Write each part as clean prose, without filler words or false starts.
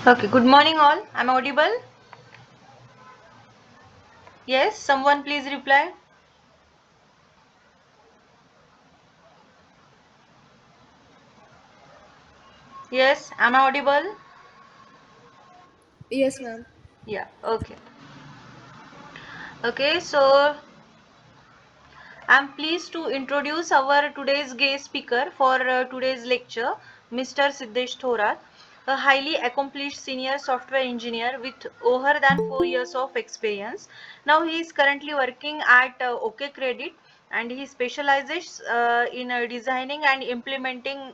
Okay, good morning all. I'm audible? Yes, someone please reply. Yes, am I audible? Yes, ma'am. Yeah, okay. Okay, so I'm pleased to introduce our today's guest speaker for today's lecture, Mr. Siddesh Thorat, a highly accomplished senior software engineer with over than 4 years of experience. Now he is currently working at OK Credit and he specializes in designing and implementing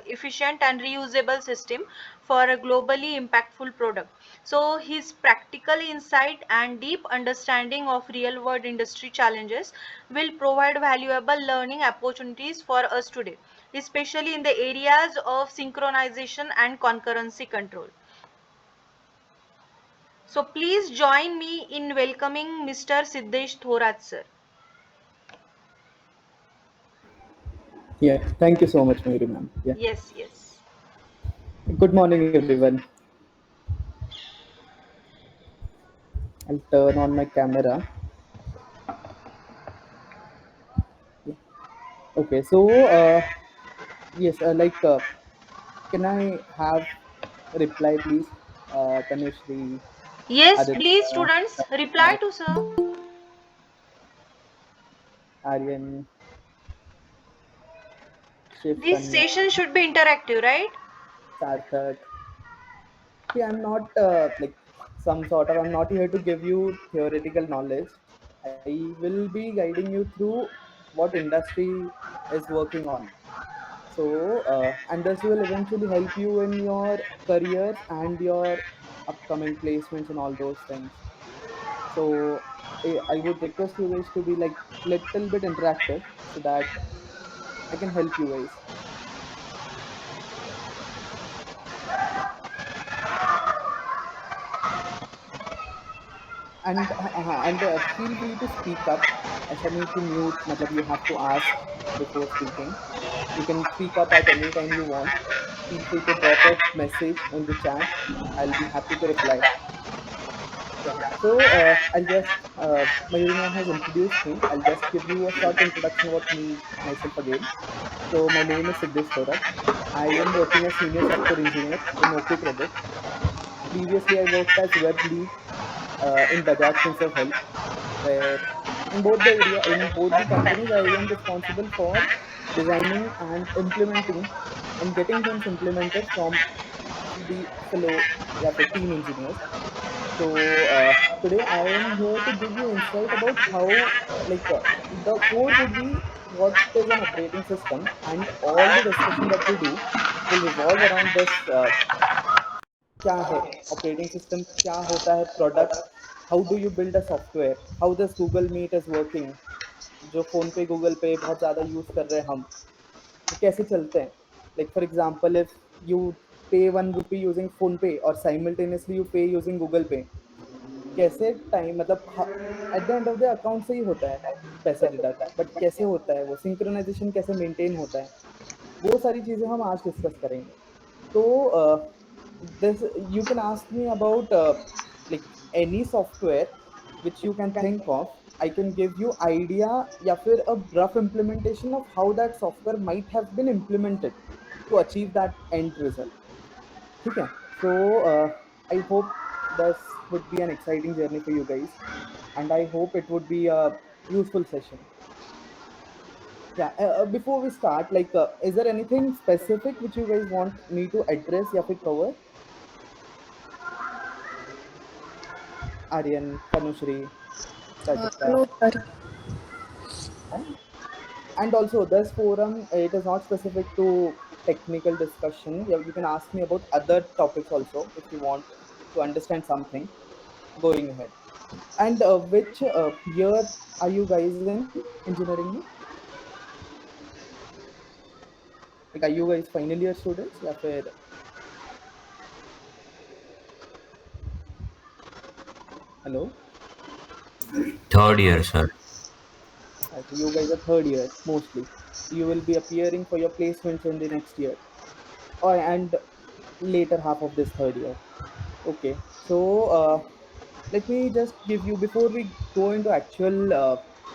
efficient and reusable system for a globally impactful product. So his practical insight and deep understanding of real world industry challenges will provide valuable learning opportunities for us today, especially in the areas of synchronization and concurrency control. So please join me in welcoming Mr. Siddesh Thorat sir. Yeah, thank you so much, Mayuri ma'am. Yeah. Yes, yes. Good morning, everyone. I'll turn on my camera. Yeah. Okay, so yes, can I have a reply, please? Tanushri, Yes, please Aditya, students reply Rajkumar, to sir. Aryan, Shiv, This Tanya, session should be interactive, right? Sarthak. See, I'm not I'm not here to give you theoretical knowledge. I will be guiding you through what industry is working on. And this will eventually help you in your careers and your upcoming placements and all those things. So, I would request you guys to be like little bit interactive so that I can help you guys. And feel free to speak up. ऐसा नहीं कि mute मतलब you have to ask before speaking. You can speak up at any time you want. Feel free to drop a message in the chat. I'll be happy to reply. Yeah. So I'll just Mayuri ma'am has introduced me. I'll just give you a short introduction about me myself again. So my name is Siddesh Thorat. I am working as senior software engineer in OK Credit. Previously, I worked as web lead in Bajaj Finserv Health, where in both the companies, I am responsible for designing and implementing and getting things implemented from the fellow team engineers. So today I am here to give you insight about how the core would be what is an operating system, and all the discussion that we do will revolve around this. क्या है operating system, क्या होता है product, how do you build a software, how does Google Meet is working, जो phone पे Google पे बहुत ज़्यादा यूज़ कर रहे हैं हम, वो कैसे चलते हैं. Like for example, if you pay 1 rupee using phone पे और साइमल्टेनियसली यू पे यूजिंग गूगल पे, कैसे टाइम मतलब at the end of the account से ही होता है पैसा डिडक्ट, बट कैसे होता है वो सिंक्रोनाइजेशन कैसे मेंटेन होता है, वो सारी चीज़ें हम आज डिस्कस करेंगे. तो this you can ask me about any software which you can think of. I can give you idea या फिर a rough implementation of how that software might have been implemented to achieve that end result. ठीक है. So I hope this would be an exciting journey for you guys, and I hope it would be a useful session. Yeah. Before we start, is there anything specific which you guys want me to address या फिर cover? Aryan, Tanushri, Rajita. No, sir. And also, this forum, it is not specific to technical discussion. You can ask me about other topics also if you want to understand something. Going ahead. And which year are you guys in engineering? में? Like, are you guys final year students? या फिर hello? Third year, sir. So you guys are third year mostly. You will be appearing for your placements in the next year. Oh, and later half of this third year. Okay, so let me just give you, before we go into actual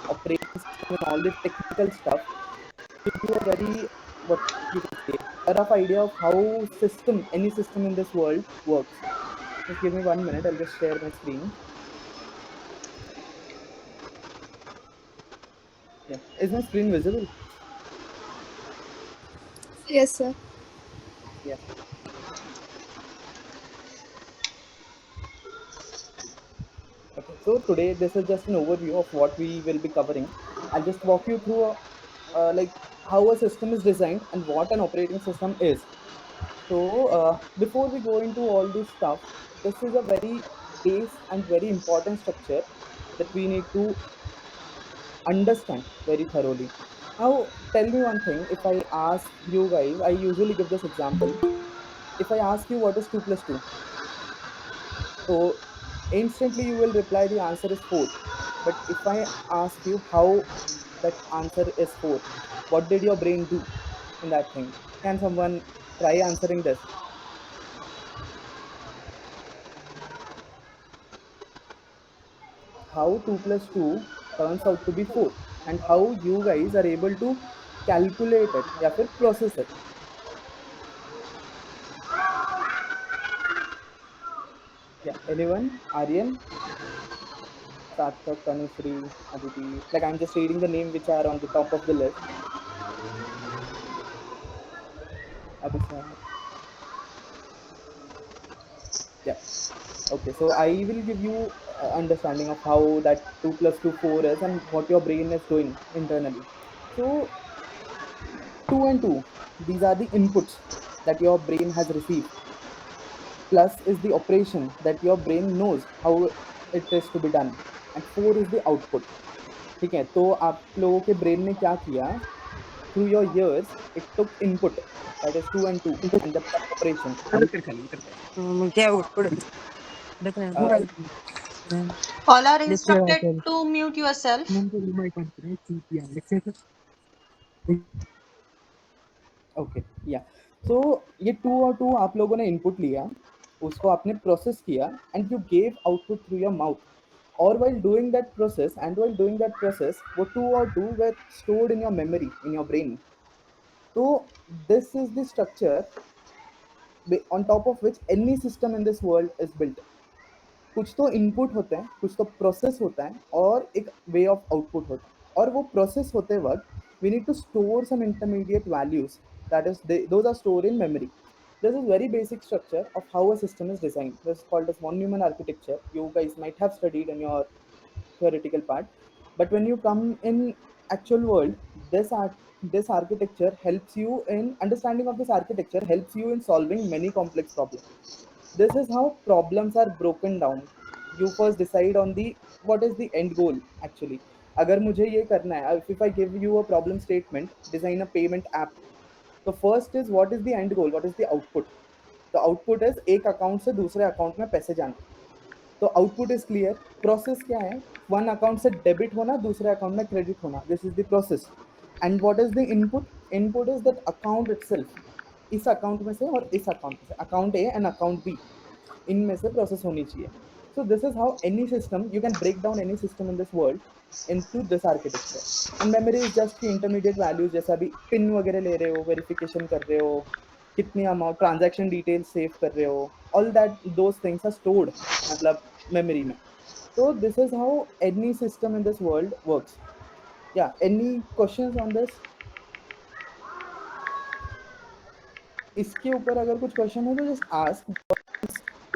operating system and all the technical stuff, give you a very, what you can say, a rough idea of how system, any system in this world works. Just give me 1 minute. I'll just share my screen. Yeah, is my screen visible? Yes, sir. Yeah. Okay, so today this is just an overview of what we will be covering. I'll just walk you through like how a system is designed and what an operating system is. So before we go into all this stuff, this is a very base and very important structure that we need to understand very thoroughly. Now, tell me one thing. If I ask you guys, I usually give this example. If I ask you what is 2 plus 2, so instantly you will reply the answer is 4. But if I ask you how that answer is 4, what did your brain do in that thing? Can someone try answering this? How 2 plus 2 turns out to be 4, and how you guys are able to calculate it, या फिर process it. Yeah, anyone? Aryan, Sarthak, Tanushree, Aditi. Like, I'm just reading the name which are on the top of the list. Abhisar. Yeah. Okay, so I will give you understanding of how that 2 plus 2 4 is and what your brain is doing internally. So 2 and 2, these are the inputs that your brain has received. Plus is the operation that your brain knows how it is to be done. And 4 is the output. ठीक है, तो आप लोगों के brain ने क्या किया? Through your ears, it took input, that is 2 and 2, and the plus operation. क्या उठ देख रहे हैं Uh, पूरा All are देख रहे instructed हैं to mute yourself. मन को रिमाइंड करते हैं चीज दिया देख ओके, या सो ये 2 और 2 आप लोगों ने इनपुट लिया, उसको आपने प्रोसेस किया, and you gave output through your mouth. और while doing that process, वो 2 और 2 were stored in your memory, in your brain. So this is the structure on top of which any system in this world is built. कुछ तो input होते हैं, कुछ तो process होता है, और एक वे ऑफ आउटपुट होता है. और वो प्रोसेस होते वक्त we need to store some intermediate values, that is those are stored in memory. This is very basic structure of how a system is designed. This is called as von Neumann architecture. You guys might have studied in your theoretical part, but when you come in actual world, this architecture helps you in understanding of this architecture helps you in solving many complex problems. This is how problems are broken down. You first decide on the what is the end goal actually. अगर मुझे ये करना है, if I give you a problem statement, design a payment app, तो first is what is the end goal, what is the output. The output is एक account से दूसरे account में पैसे जाना. तो आउटपुट इज क्लियर. प्रोसेस क्या है? वन अकाउंट से डेबिट होना, दूसरे अकाउंट में क्रेडिट होना. This is the process. And what is the input? Input is that account itself. इस अकाउंट में से और इस अकाउंट में से, account A and account B, इनमें से प्रोसेस होनी चाहिए. So this is how any system, you can break down any system in this world into this architecture. And memory is just की intermediate values, जैसा अभी pin वगैरह ले रहे हो, वेरिफिकेशन कर रहे हो, कितनी अमाउंट ट्रांजैक्शन डिटेल्स सेव कर रहे हो, all that those things are stored, मतलब मेमोरी में. So this is how any system in this world works. Yeah, any questions on this? इसके ऊपर अगर कुछ क्वेश्चन है तो just ask.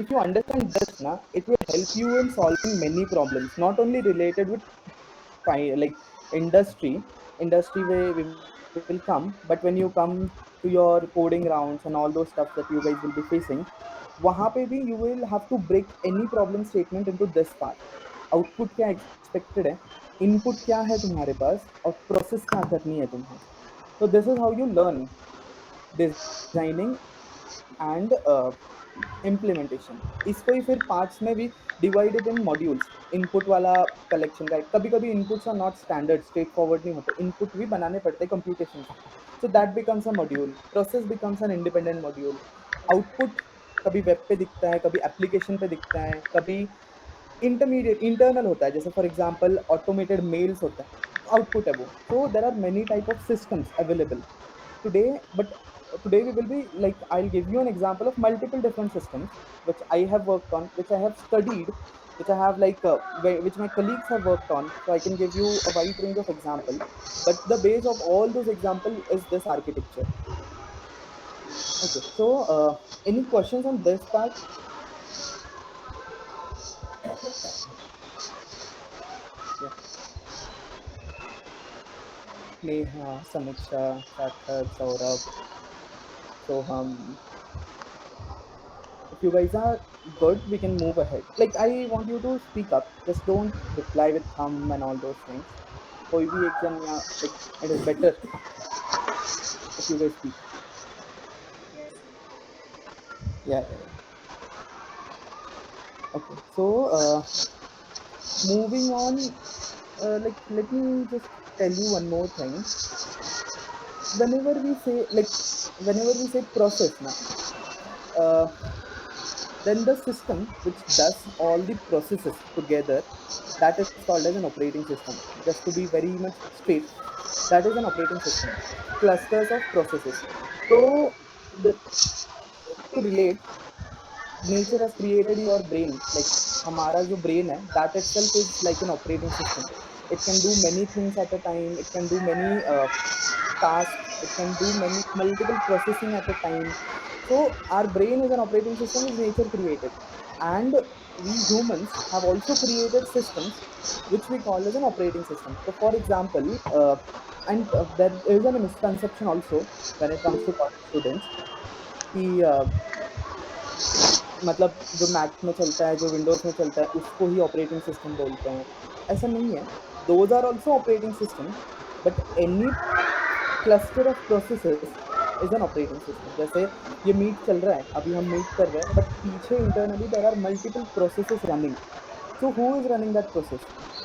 If you understand this na, it will help you in solving many problems, not only related with like industry where we will come, but when you come to your coding rounds and all those stuff that you guys will be facing, वहाँ पे भी you will have to break any problem statement into this part. Output क्या expected है, input क्या है तुम्हारे पास, और process क्या करनी है तुम्हें. तो this is how you learn designing and implementation. इसको ही फिर पार्ट्स में भी डिवाइडेड इन मॉड्यूल्स. इनपुट वाला कलेक्शन का, कभी कभी inputs are not standard, straightforward नहीं होते, इनपुट भी बनाने पड़ते computation. So that becomes a module. Process becomes an independent module. Output कभी वेब पे दिखता है, कभी एप्लीकेशन पे दिखता है, कभी इंटरमीडिएट इंटरनल होता है, जैसे फॉर एग्जांपल ऑटोमेटेड मेल्स होता है, आउटपुट है वो. So there are many type of systems available today. But today we will be like, I'll give you an example of multiple different systems which I have worked on, which I have studied, which I have like which my colleagues have worked on. So I can give you a wide range of example, but the base of all those example is this architecture. Okay, so any questions on this part? Yeah. Neha, Samiksha, Sarthak, Saurabh, Soham, if you guys are good, we can move ahead. Like, I want you to speak up. Just don't reply with thumb and all those things. कोई भी एक जन या like it is better if you guys speak. Yeah, yeah, yeah. Okay. So moving on. Like, let me just tell you one more thing. Whenever we say whenever we say process now, uh, then the system which does all the processes together, that is called as an operating system. Just to be very much straight, that is an operating system. Clusters of processes. So to relate, nature has created your brain. Like, हमारा जो brain है, that itself is like an operating system. It can do many things at a time. It can do many tasks. It can do many multiple processing at a time. So our brain is an operating system which nature created, and we humans have also created systems which we call as an operating system. So for example, and there is a misconception also when it comes to college students कि मतलब जो Mac में चलता है, जो Windows में चलता है, उसको ही ऑपरेटिंग सिस्टम बोलते हैं. ऐसा नहीं है. Those are also operating system, but any cluster of processes is an operating system. जैसे ये मीट चल रहा है, अभी हम मीट कर रहे हैं, बट पीछे internally there are multiple processes running. So who is running that process?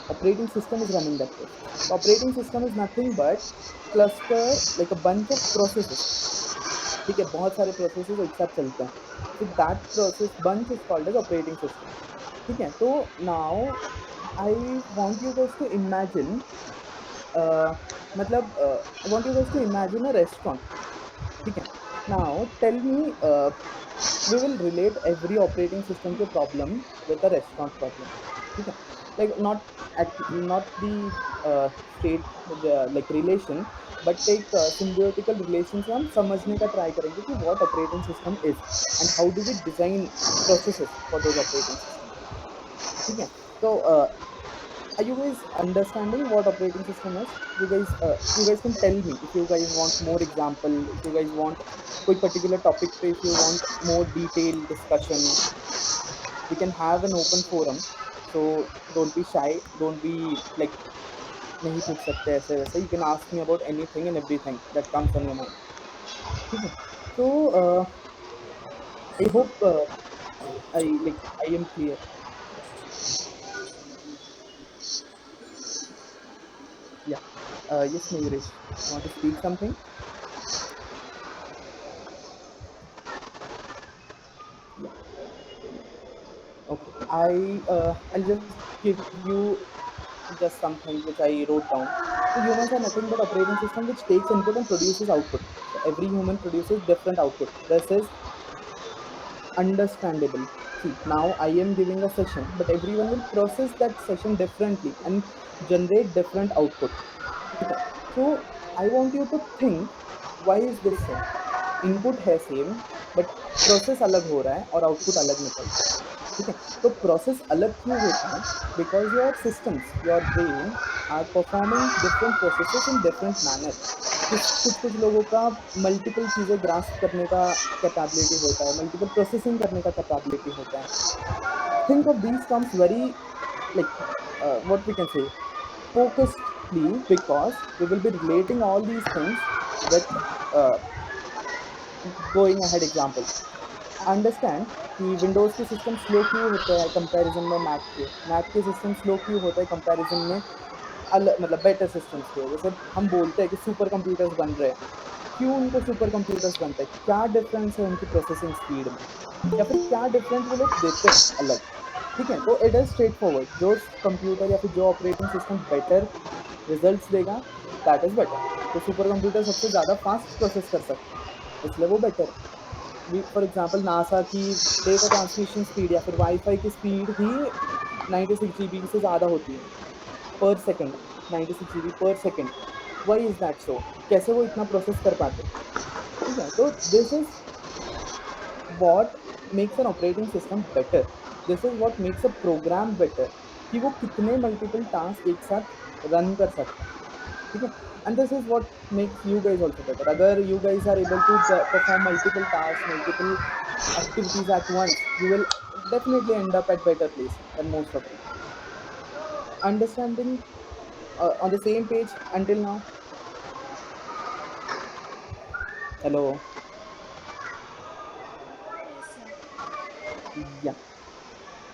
Operating system is running that process. The operating system is nothing but cluster, like a bunch of processes. ठीक है, बहुत सारे processes एक साथ चलते हैं. So that process bunch is called as operating system. ठीक है, तो now I want you guys to imagine, मतलब I want you guys to imagine a restaurant. ठीक है, now tell me, we will relate every operating system के problem with a restaurant problem. ठीक है, like not the state like relation, but take symbiotical relation से हम समझने का try करेंगे कि what operating system is and how do we design processes for those operating systems. ठीक है, so are you guys understanding what operating system is? You guys can tell me if you guys want more example, if you guys want कोई particular topic पे, if you want more detailed discussion, we can have an open forum. So don't be shy, don't be like नहीं पूछ सकते ऐसे वैसे. You can ask me about anything and everything that comes on your mind. ठीक है, so I hope I am clear. Yeah. Yes, Mayuresh, you want to speak something? Yeah. Okay. I'll just give you just something which I wrote down. So humans are nothing but operating system which takes input and produces output. So every human produces different output. This is understandable. See, now I am giving a session, but everyone will process that session differently and generate different output. Okay. So I want you to think, why is this so? Input है same, but process अलग हो रहा है और output अलग निकल रहा है. ठीक है, तो प्रोसेस अलग क्यों होता है? Because your systems, your brain are performing different processes in different manner. कुछ कुछ लोगों का मल्टीपल चीज़ें ग्रास्प करने का कैपेबिलिटी होता है, मल्टीपल प्रोसेसिंग करने का कैपेबिलिटी होता है. Think of these terms very like what we can say focusedly, because we will be relating all these things with uh, going ahead example. Understand कि विंडोज़ के सिस्टम स्लो क्यों होते हैं comparison में मैक के system slow क्यों होते हैं कंपैरिजन में अलग मतलब बेटर सिस्टम्स के. जैसे हम बोलते हैं कि सुपर कंप्यूटर्स बन रहे हैं, क्यों उनको सुपर कंप्यूटर्स बनते हैं, क्या डिफरेंस है उनकी प्रोसेसिंग स्पीड में, या फिर क्या डिफरेंट वो लोग देते हैं अलग। ठीक है, तो इट इज स्ट्रेट फॉरवर्ड, जो कंप्यूटर या फिर जो ऑपरेटिंग सिस्टम बेटर रिजल्ट्स देगा दैट इज बेटर। तो सुपर कंप्यूटर सबसे ज़्यादा फास्ट प्रोसेस कर सकते हैं, इसलिए वो बेटर है। फॉर एग्जाम्पल नासा की डेटा ट्रांसमिशन स्पीड या फिर वाईफाई की स्पीड ही 96 GB से ज़्यादा होती है पर सेकेंड, 96 GB पर second. Why is that so, कैसे वो इतना प्रोसेस कर पाते? ठीक है, तो this is what makes an operating system better, this is what makes a program better, कि वो कितने मल्टीपल टास्क एक साथ रन कर सकता है। ठीक है, and this is what makes you guys also better, अगर you guys are able to perform multiple tasks, multiple activities at once, you will definitely end up at better place than most of them. Understanding, on the same page until now? Hello? Yeah.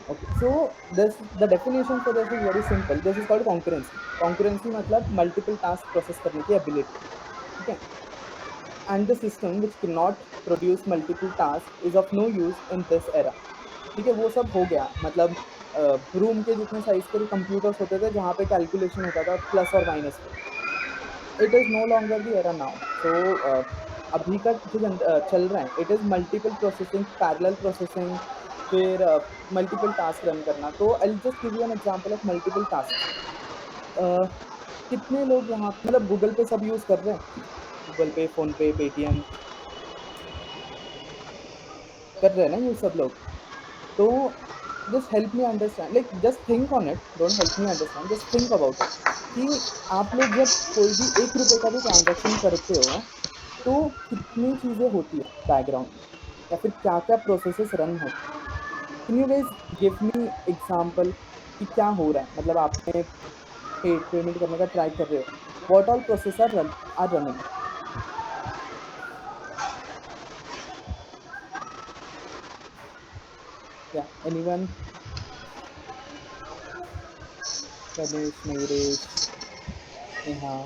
Okay, so this, the definition for this is very simple. This is called concurrency. Concurrency मतलब multiple task process करने की ability. ठीक है, and the system which cannot produce multiple tasks is of no use in this era. ठीक है, वो सब हो गया, मतलब रूम के जितने साइज के कंप्यूटर्स होते थे जहाँ पे कैलकुलेशन होता था प्लस और माइनस पे, it is no longer the era now. So अभी का जो चल रहा है, it is multiple processing, parallel processing, फिर मल्टीपल टास्क रन करना। तो I just give you an example of multiple task. कितने लोग यहाँ, मतलब गूगल पे सब यूज़ कर रहे हैं, गूगल पे, फ़ोन पे, पेटीएम कर रहे हैं ना ये सब लोग। तो just help me understand, like just think on it, don't help me understand, just think about it, कि आप लोग जब कोई भी 1 रुपये का भी ट्रांजेक्शन करते हो तो कितनी चीज़ें होती है बैकग्राउंड में, या फिर क्या क्या प्रोसेसेस रन होते हैं। Can you guys give me example कि क्या हो रहा है, मतलब आपने पेमेंट करने का ट्राई कर रहे हो, what all process are running? या anyone? Ramesh, Navresh, Neha,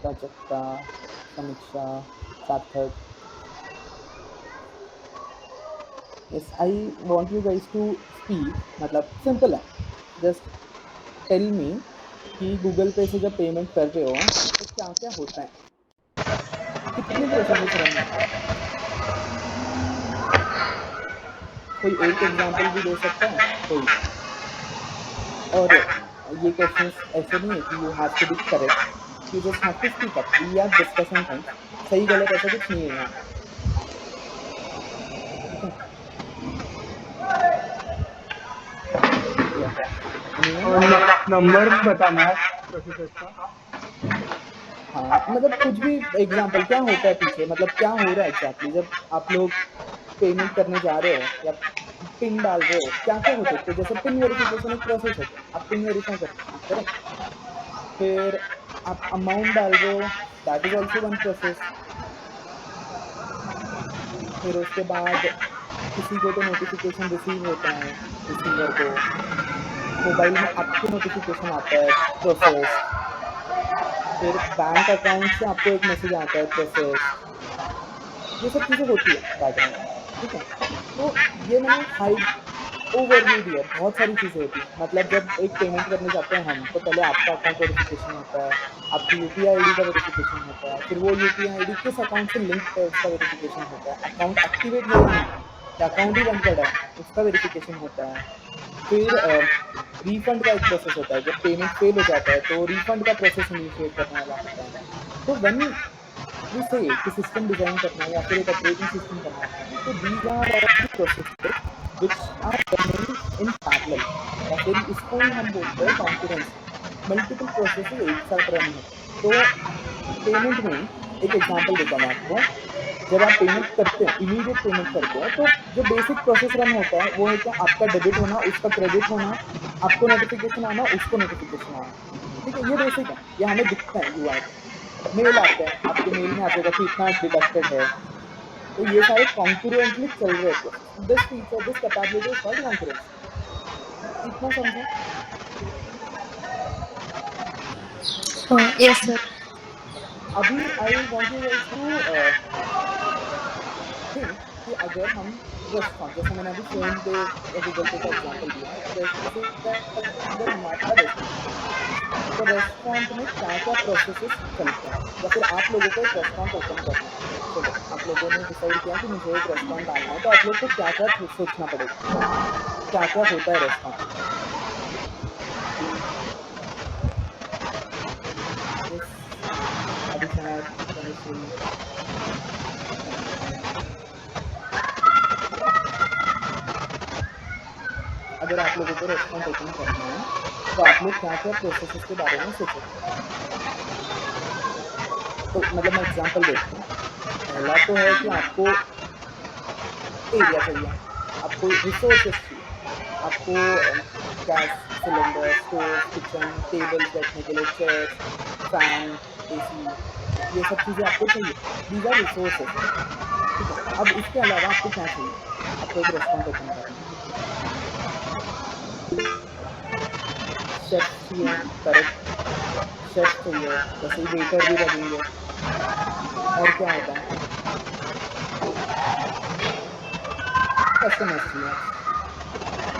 Prajakta, Samiksha, Sarthak? Yes, I want you guys to speak, मतलब सिंपल है, जस्ट टेल मी कि गूगल पे से जब पेमेंट कर रहे हो तो क्या क्या होता है, कितने प्रोसेसेस रन होते हैं? कोई एक एग्जांपल भी दे सकता है कोई? और ये क्वेश्चंस ऐसे नहीं है कि you have to be correct, you just have to speak up, we are discussing things, सही गलत ऐसा कुछ नहीं है यहाँ पे। ठीक है, या एनीवन? और नंबर बताना है प्रोसेसर का। हाँ, मतलब कुछ भी एग्जांपल, क्या होता है पीछे, मतलब क्या हो रहा है एग्जैक्टली जब आप लोग पेमेंट करने जा रहे हो या पिन डाल रहे हो, क्या क्या होते हैं? तो जैसे पिन वेरिफिकेशन एक प्रोसेस होता है, आप पिन वेरीफाई करते हो, करेक्ट? फिर आप अमाउंट डाल रहे हो, that is also one process. फिर उसके बाद किसी को तो नोटिफिकेशन रिसीव होता है, रिसीवर को मोबाइल में आपके नोटिफिकेशन आता है, प्रोसेस। फिर बैंक अकाउंट से आपको एक मैसेज आता है, प्रोसेस। ये सब चीज़ें होती है बैकग्राउंड में। ठीक है, तो ये मैंने एक हाई ओवरव्यू दिया, बहुत सारी चीज़ें होती हैं। मतलब जब एक पेमेंट करने जाते हैं हम, तो पहले आपका अकाउंट वेरिफिकेशन होता है, आपकी यूपीआई आईडी का वेरिफिकेशन होता है, फिर वो यूपीआई आईडी किस अकाउंट से लिंक्ड है उसका वेरिफिकेशन होता है, अकाउंट एक्टिवेट है या नहीं, या अकाउंट ही बंद पड़ा है उसका वेरिफिकेशन होता है। फिर रिफंड का एक प्रोसेस होता है, जब पेमेंट फेल हो जाता है तो रिफंड का प्रोसेस इनिशिएट करने वाला होता है। तो व्हेन वी से कि सिस्टम डिजाइन करना है या फिर एक ऑपरेटिंग सिस्टम बनाना है, तो these are processes which are running in parallel, या फिर इसको ही हम बोलते हैं कॉन्करेंसी। मल्टीपल प्रोसेसेस एक साथ रन होते हैं। तो पेमेंट में ही एक एग्जांपल देता हूँ आपको। जब आप पेमेंट करते हो, इमीडिएट पेमेंट करते हो, तो जो बेसिक प्रोसेस रन होता है वो है क्या, आपका डेबिट होना, उसका क्रेडिट होना, आपको नोटिफिकेशन आना, उसको नोटिफिकेशन आना। ठीक है, ये बेसिक है, ये हमें दिखता है यूआई पे, मेल आता है, आपके मेल में आ जाएगा कि इतना डिडक्टेड है। तो ये सारे कॉन्करेंटली चल रहे process, this feature, this capability is called concurrency. इतना समझा? Yes, sir. अभी I want you guys to think कि अगर हम रेस्टोरेंट, जैसे मैंने अभी फोन पे या गूगल पे का एग्जांपल दिया, वैसे अगर हमारा रेस्टोरेंट, तो रेस्टोरेंट में क्या क्या प्रोसेसेस चलते हैं, या फिर आप लोगों को एक रेस्टोरेंट ओपन करना है, चलो आप लोगों ने डिसाइड किया कि मुझे एक रेस्टोरेंट डालना है, तो आप लोग को क्या क्या सोचना पड़ेगा, क्या क्या होता है रेस्टोरेंट में। Yes, अभी शायद तनुश्री, अगर आप लोगों को रेस्टोरेंट ओपन करना है तो आप लोग क्या क्या प्रोसेसेस के बारे में सोचोगे। तो मतलब मैं एग्जांपल देता हूँ। पहला तो है कि आपको एरिया चाहिए, आपको रिसोर्सेस चाहिए, आपको gas cylinder, stove, kitchen, tables बैठने के लिए, चेयर्स, फैन, एसी, ये सब चीज़ें आपको चाहिए। दीज आर रिसोर्सेस, ठीक है। अब इसके अलावा आपको क्या चाहिए, आपको एक रेस्टोरेंट ओपन करना है, शेफ चाहिए, करेक्ट, शेफ चाहिए, वैसे ही वेटर भी लगेंगे। और क्या होता है, कस्टमर्स चाहिए,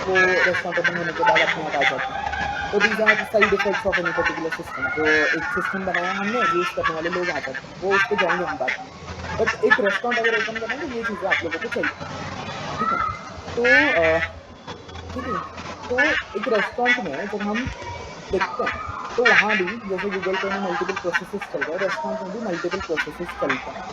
वो रेस्टोरेंट ओपन होने के बाद अपने आप आ जाते हैं। तो these are side effects of any particular system. जो एक सिस्टम बनाया हमने, यूज करने वाले लोग आ जाते हैं, वो उस पर जाएंगे हम बात में। बट एक रेस्टोरेंट अगर ओपन करना है तो ये चीज़ें आप लोगों को चाहिए, ठीक है। ठीक है, तो एक रेस्टोरेंट में जब हम देखते हैं तो वहाँ भी जैसे गूगल पे में मल्टीपल प्रोसेसेस चल रहे हैं, रेस्टोरेंट में भी मल्टीपल प्रोसेसेस चलते हैं,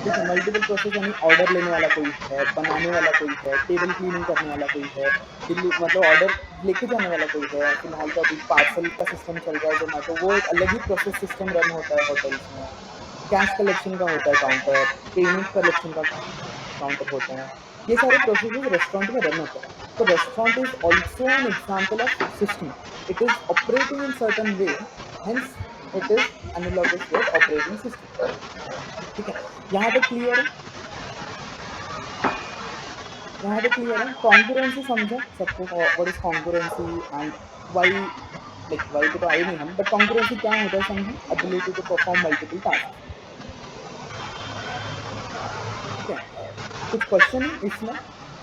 ठीक है। मल्टीपल प्रोसेस यानी ऑर्डर लेने वाला कोई है, बनाने वाला कोई है, टेबल क्लीनिंग करने वाला कोई है, दिल्ली मतलब ऑर्डर लेके जाने वाला कोई है। फिलहाल तो अभी पार्सल का सिस्टम चल रहा है जोमेटो, वो एक अलग ही प्रोसेस सिस्टम रन होता है होटल्स में। कैश कलेक्शन का होता है काउंटर, पेमेंट कलेक्शन का काउंटर होता है। ये सारे प्रोसेसेस रेस्टोरेंट में रन होते हैं। तो restaurant is also an example of system. It is operating in certain way, hence it is analogous with operating system, ठीक है। यहाँ पे क्लियर है, यहाँ पे क्लियर है। कॉन्करेंसी समझा सबको, what is concurrency and why, like why पे तो आए नहीं हम, बट कॉन्करेंसी क्या होता है समझे, ability to perform multiple task, ठीक है। कुछ क्वेश्चन है इसमें,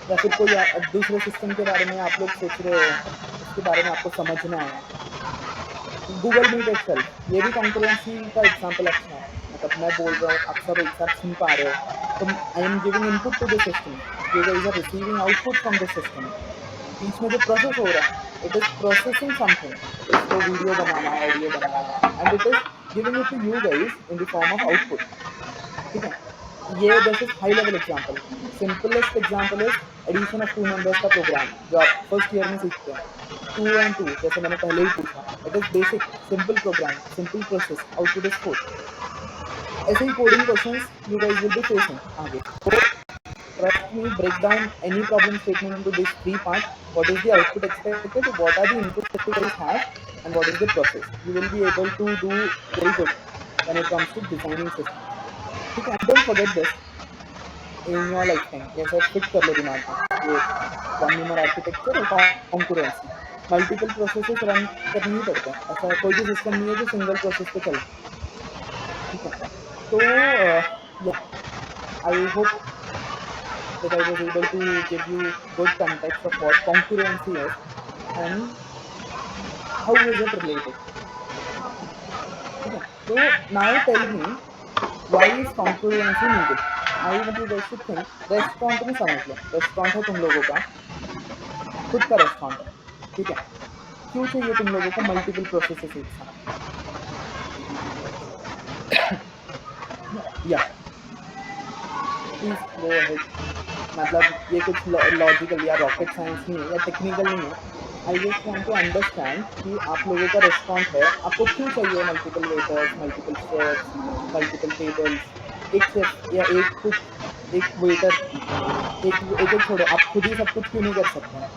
या फिर कोई दूसरे सिस्टम के बारे में आप लोग सोच रहे हो, उसके बारे में आपको समझना है। गूगल मीट एक्सेल्फ, ये भी कॉन्करेंसी का एग्जांपल अच्छा है। मतलब मैं बोल रहा हूँ, आप सब एक साथ सुन पा रहे हो, तो I am giving input to the system, you guys are receiving output from the system. बीच में जो प्रोसेस हो रहा है, इट इज प्रोसेसिंग समथिंग, इसको वीडियो बनाना है, ऑडियो बनाना है, and it is giving it to you guys in the form of output, ठीक है। ये this is high level example. Simplest example is addition of two numbers का program, जो आप फर्स्ट ईयर में सीखते हैं। 2 and 2, जैसे मैंने पहले ही पूछा, it is basic simple program, simple process, output is 4। ऐसे ही coding questions you guys will be facing आगे। Trust me, break down any problem statement into these 3 parts. What is the output expected? What are the inputs that you guys have? And what is the process? You will be able to do very good when it comes to designing systems. ठीक है, don't forget this in your lifetime. जैसे fit कर लो दिमाग में, ये कॉन्यूमर architecture और concurrency, multiple processes run करनी ही पड़ते हैं। ऐसा कोई भी सिस्टम नहीं है जो सिंगल प्रोसेस पे चले, ठीक है। तो I hope that I was able to give you good context of what concurrency is and how is it related. Okay. So now tell me, why is concurrency needed? I want you guys to think. Restaurant में समझ लो, restaurant है तुम लोगों का, खुद का restaurant है, ठीक है। क्यों चाहिए तुम लोगों को मल्टीपल प्रोसेसेस एक साथ? या प्लीज गो अहेड। मतलब ये कुछ लॉजिकल या रॉकेट साइंस नहीं है या टेक्निकल नहीं है। I just want to understand कि आप लोगों का रेस्टोरेंट है, आपको क्यों चाहिए multiple waiters, multiple chefs, multiple tables. एक शेफ या एक कुक, एक वेटर, एक छोड़ो, आप खुद ही सब कुछ क्यों नहीं कर सकते हैं?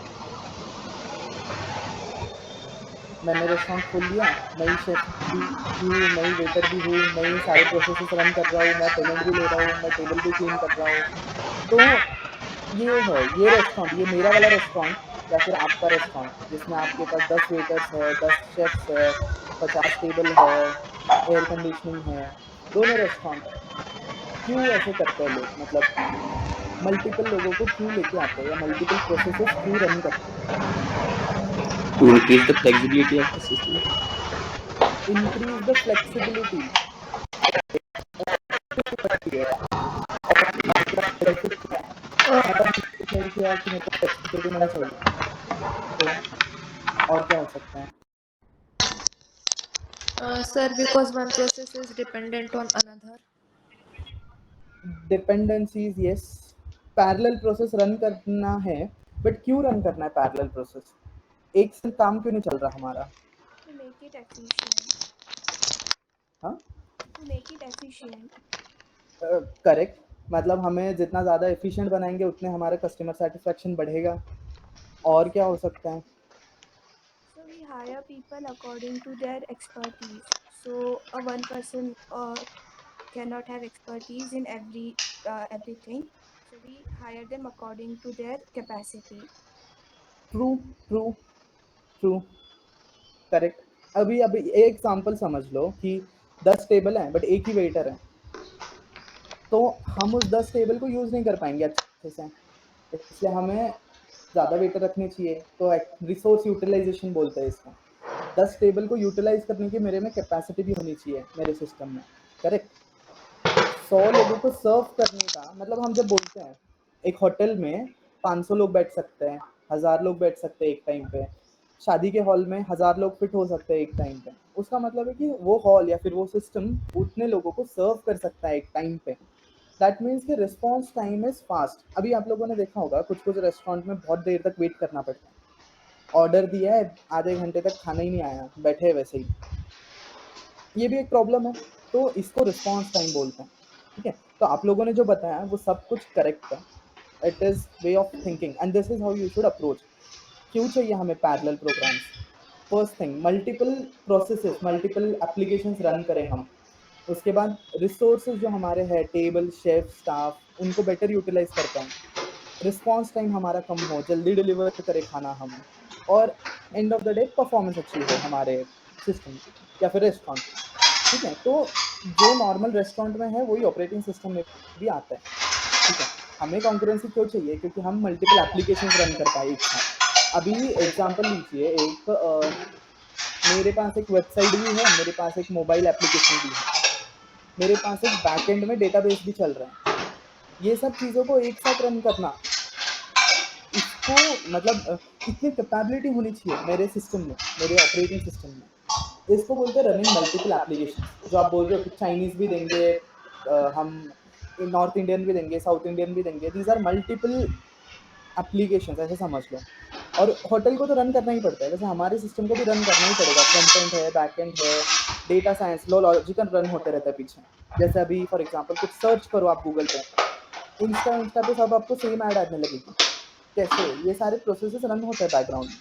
मैंने रेस्टोरेंट खोल लिया, मैं शेफ भी हूँ, मैं वेटर भी हूँ, मैं सारे प्रोसेसेस रन कर रहा हूँ, मैं पेमेंट भी ले रहा हूँ, मैं टेबल भी क्लीन कर रहा हूँ। तो ये है, ये रेस्टोरेंट, ये मेरा वाला रेस्टोरेंट या फिर आपका रेस्टोरेंट, जिसमें आपके पास 10 वेटर्स है, 10 शेफ्स है, 50 टेबल है, एयर कंडीशनिंग है, दोनों रेस्टोरेंट है, क्यों ऐसे करते हैं लोग, मतलब मल्टीपल लोगों को क्यों लेके आते हैं या मल्टीपल प्रोसेसेस क्यों रन करते To increase the flexibility of the system. हैं? इंक्रीज द फ्लेक्सिबिलिटी किया कि मेरे को फ्लेक्सिबिलिटी नहीं चाहिए, तो और क्या हो सकता है? Sir, because one process is dependent on another. Dependencies, yes. Parallel process run करना है, बट क्यों रन करना है पैरेलल प्रोसेस? एक से काम क्यों नहीं चल रहा हमारा? To make it efficient. हाँ, To make it efficient. Correct. मतलब हमें जितना ज़्यादा एफिशिएंट बनाएंगे उतने हमारा कस्टमर सेटिस्फेक्शन बढ़ेगा। और क्या हो सकता है? So we hire people according to their expertise. So a one person cannot have expertise in everything. So we hire them according to their capacity. True, true, true, correct. अभी अभी एक example समझ लो कि 10 टेबल हैं but एक ही waiter है, तो हम उस 10 टेबल को यूज़ नहीं कर पाएंगे अच्छे से, इसलिए हमें ज़्यादा वेटर रखने चाहिए। तो रिसोर्स यूटिलाइजेशन बोलते हैं इसको। 10 टेबल को यूटिलाइज करने की मेरे में कैपेसिटी भी होनी चाहिए मेरे सिस्टम में, करेक्ट। 100 लोगों को सर्व करने का मतलब, हम जब बोलते हैं एक होटल में 500 लोग बैठ सकते हैं, 1000 लोग बैठ सकते हैं एक टाइम पे, शादी के हॉल में 1000 लोग फिट हो सकते हैं एक टाइम पे, उसका मतलब है कि वो हॉल या फिर वो सिस्टम उतने लोगों को सर्व कर सकता है एक टाइम पे। दैट मीन्स कि रिस्पॉन्स टाइम इज फास्ट। अभी आप लोगों ने देखा होगा कुछ कुछ रेस्टोरेंट में बहुत देर तक वेट करना पड़ता है, ऑर्डर दिया है आधे घंटे तक खाना ही नहीं आया, बैठे वैसे ही, ये भी एक प्रॉब्लम है। तो इसको रिस्पॉन्स टाइम बोलते हैं, ठीक है। तो आप लोगों ने जो बताया वो सब कुछ करेक्ट है, it is way of thinking and this is how you should approach. क्यों चाहिए हमें parallel programs? First thing, multiple processes, multiple applications run करें हम। उसके बाद रिसोर्सेज जो हमारे हैं, टेबल, शेफ, स्टाफ, उनको बेटर यूटिलाइज कर पाएँ, रिस्पॉन्स टाइम हमारा कम हो, जल्दी डिलीवर करे खाना हम, और and of the day performance अच्छी हो हमारे सिस्टम की या फिर रेस्टोरेंट की, ठीक है। तो जो नॉर्मल रेस्टोरेंट में है वही ऑपरेटिंग सिस्टम में भी आता है, ठीक है। हमें कॉन्करेंसी क्यों चाहिए? क्योंकि हम मल्टीपल एप्लीकेशंस रन कर पाए एक साथ। अभी एग्जांपल लीजिए, मेरे पास एक वेबसाइट भी है, मेरे पास एक मोबाइल एप्लीकेशन भी है, मेरे पास एक बैकएंड में डेटाबेस भी चल रहा है। ये सब चीज़ों को एक साथ रन करना, इसको मतलब इतनी कैपेबिलिटी होनी चाहिए मेरे सिस्टम में, मेरे ऑपरेटिंग सिस्टम में। इसको बोलते हैं रनिंग मल्टीपल एप्लीकेशंस। जो आप बोल रहे हो कि चाइनीज़ भी देंगे, हम नॉर्थ इंडियन भी देंगे, साउथ इंडियन भी देंगे, दीज आर मल्टीपल एप्लीकेशंस, ऐसे समझ लो। और होटल को तो रन करना ही पड़ता है, वैसे हमारे सिस्टम को भी रन करना ही पड़ेगा। फ्रंट एंड है, बैक एंड है, डेटा साइंस, लो लॉजिकल रन होते रहता है पीछे। जैसे अभी फॉर एग्जांपल कुछ सर्च करो आप गूगल पे, इंस्टा पे सब आपको सेम ऐड आने लगेगी। कैसे? ये सारे प्रोसेसेस रन होते हैं बैकग्राउंड में,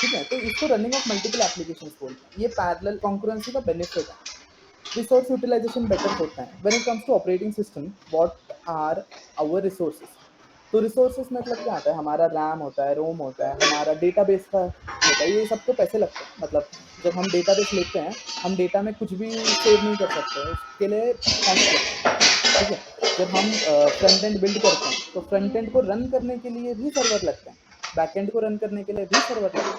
ठीक है। तो इसको रनिंग ऑफ मल्टीपल एप्लीकेशंस बोलते हैं। ये पैरेलल कॉन्करेंसी का बेनिफिट है। रिसोर्स यूटिलाइजेशन बेटर होता है when it comes to operating system. What are our resources? तो रिसोर्सेज मतलब क्या आता है? हमारा रैम होता है, रोम होता है, हमारा डेटाबेस का होता है, ये सब तो पैसे लगते हैं। मतलब जब हम डेटाबेस लेते हैं, हम डेटा में कुछ भी सेव नहीं कर सकते, उसके लिए कॉस्ट लगता है, ठीक है। जब हम फ्रंट एंड बिल्ड करते हैं तो फ्रंट एंड को रन करने के लिए भी सर्वर लगते हैं, बैक एंड को रन करने के लिए भी सर्वर लगते हैं,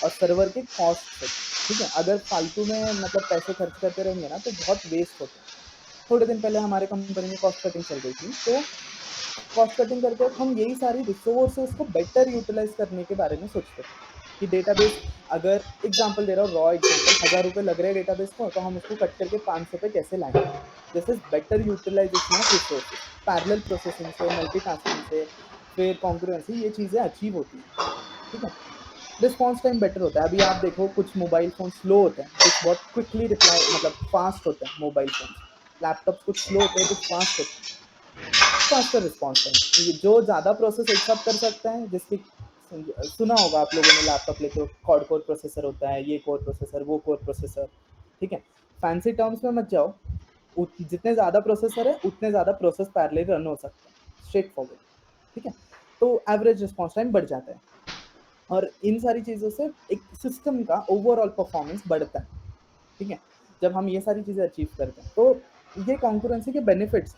और सर्वर के कॉस्ट, ठीक है। अगर फालतू में मतलब पैसे खर्च करते रहेंगे ना तो बहुत वेस्ट होता है। थोड़े दिन पहले हमारे कंपनी में कॉस्ट कटिंग चल रही थी, तो कॉस्ट कटिंग करते वक्त हम यही सारी रिसोर्सेज को बेटर यूटिलाइज करने के बारे में सोचते थे कि डेटाबेस, अगर एग्जांपल दे रहा हूँ, रॉ एग्जांपल, 1000 रुपये लग रहे हैं डेटाबेस को, तो हम उसको कट करके 500 पे कैसे लाएंगे? This is better utilisation of resources. Parallel processing से, मल्टीटास्किंग से, फिर कॉन्करेंसी, ये चीज़ें अचीव होती हैं, ठीक है। रिस्पॉन्स टाइम बेटर होता है। अभी आप देखो कुछ मोबाइल फ़ोन स्लो होते हैं, कुछ बहुत क्विकली रिप्लाई मतलब फास्ट होते हैं मोबाइल फ़ोन। लैपटॉप्स कुछ स्लो होते हैं, कुछ फास्ट होते हैं। फास्टर रिस्पॉन्स टाइम, जो ज़्यादा प्रोसेस एक साथ कर सकता है, जिसकी सुना होगा आप लोगों ने, लैपटॉप लेके क्वाड कोर प्रोसेसर होता है, ये कोर प्रोसेसर, वो कोर प्रोसेसर, ठीक है। फैंसी टर्म्स में मत जाओ, जितने ज़्यादा प्रोसेसर है उतने ज़्यादा प्रोसेस पैरेलल रन हो सकता है, स्ट्रेट फॉरवर्ड, ठीक है। तो एवरेज रिस्पॉन्स टाइम बढ़ जाता है, और इन सारी चीज़ों से एक सिस्टम का ओवरऑल परफॉर्मेंस बढ़ता है, ठीक है। जब हम ये सारी चीज़ें अचीव करते हैं तो ये कॉन्करेंसी के बेनिफिट्स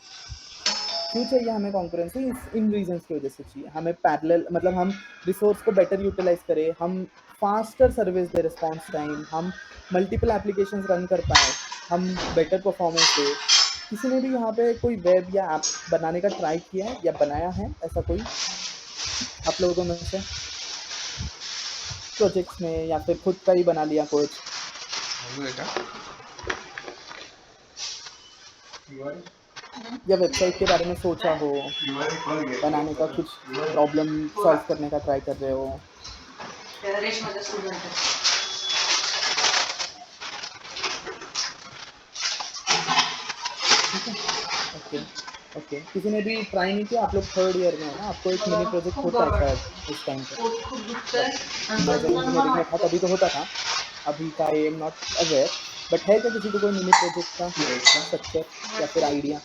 क्यों चाहिए हमें कॉन्करेंसी, इन रीजंस की वजह से चाहिए हमें पैरेलल, मतलब हम रिसोर्स को बेटर यूटिलाइज करें, हम फास्टर सर्विस दे रिस्पॉन्स टाइम, हम मल्टीपल एप्लीकेशंस रन कर पाए, हम बेटर परफॉर्मेंस दे। किसी ने भी यहाँ पे कोई वेब या ऐप बनाने का ट्राई किया है या बनाया है ऐसा कोई आप लोगों में से, प्रोजेक्ट्स में, या फिर खुद का ही बना लिया कुछ, या वेबसाइट के बारे में सोचा हो, बनाने का कुछ प्रॉब्लम सॉल्व करने का ट्राई कर रहे हो? ठीक है, ओके ओके। किसी ने भी ट्राई नहीं किया? आप लोग थर्ड ईयर में हो ना, आपको एक मिनी प्रोजेक्ट होता है शायद इस टाइम पे। मैं जब इंजीनियरिंग में था तभी तो होता था, अभी का I am not aware, but है क्या किसी को कोई मिनी प्रोजेक्ट का स्ट्रक्चर या फिर आइडिया?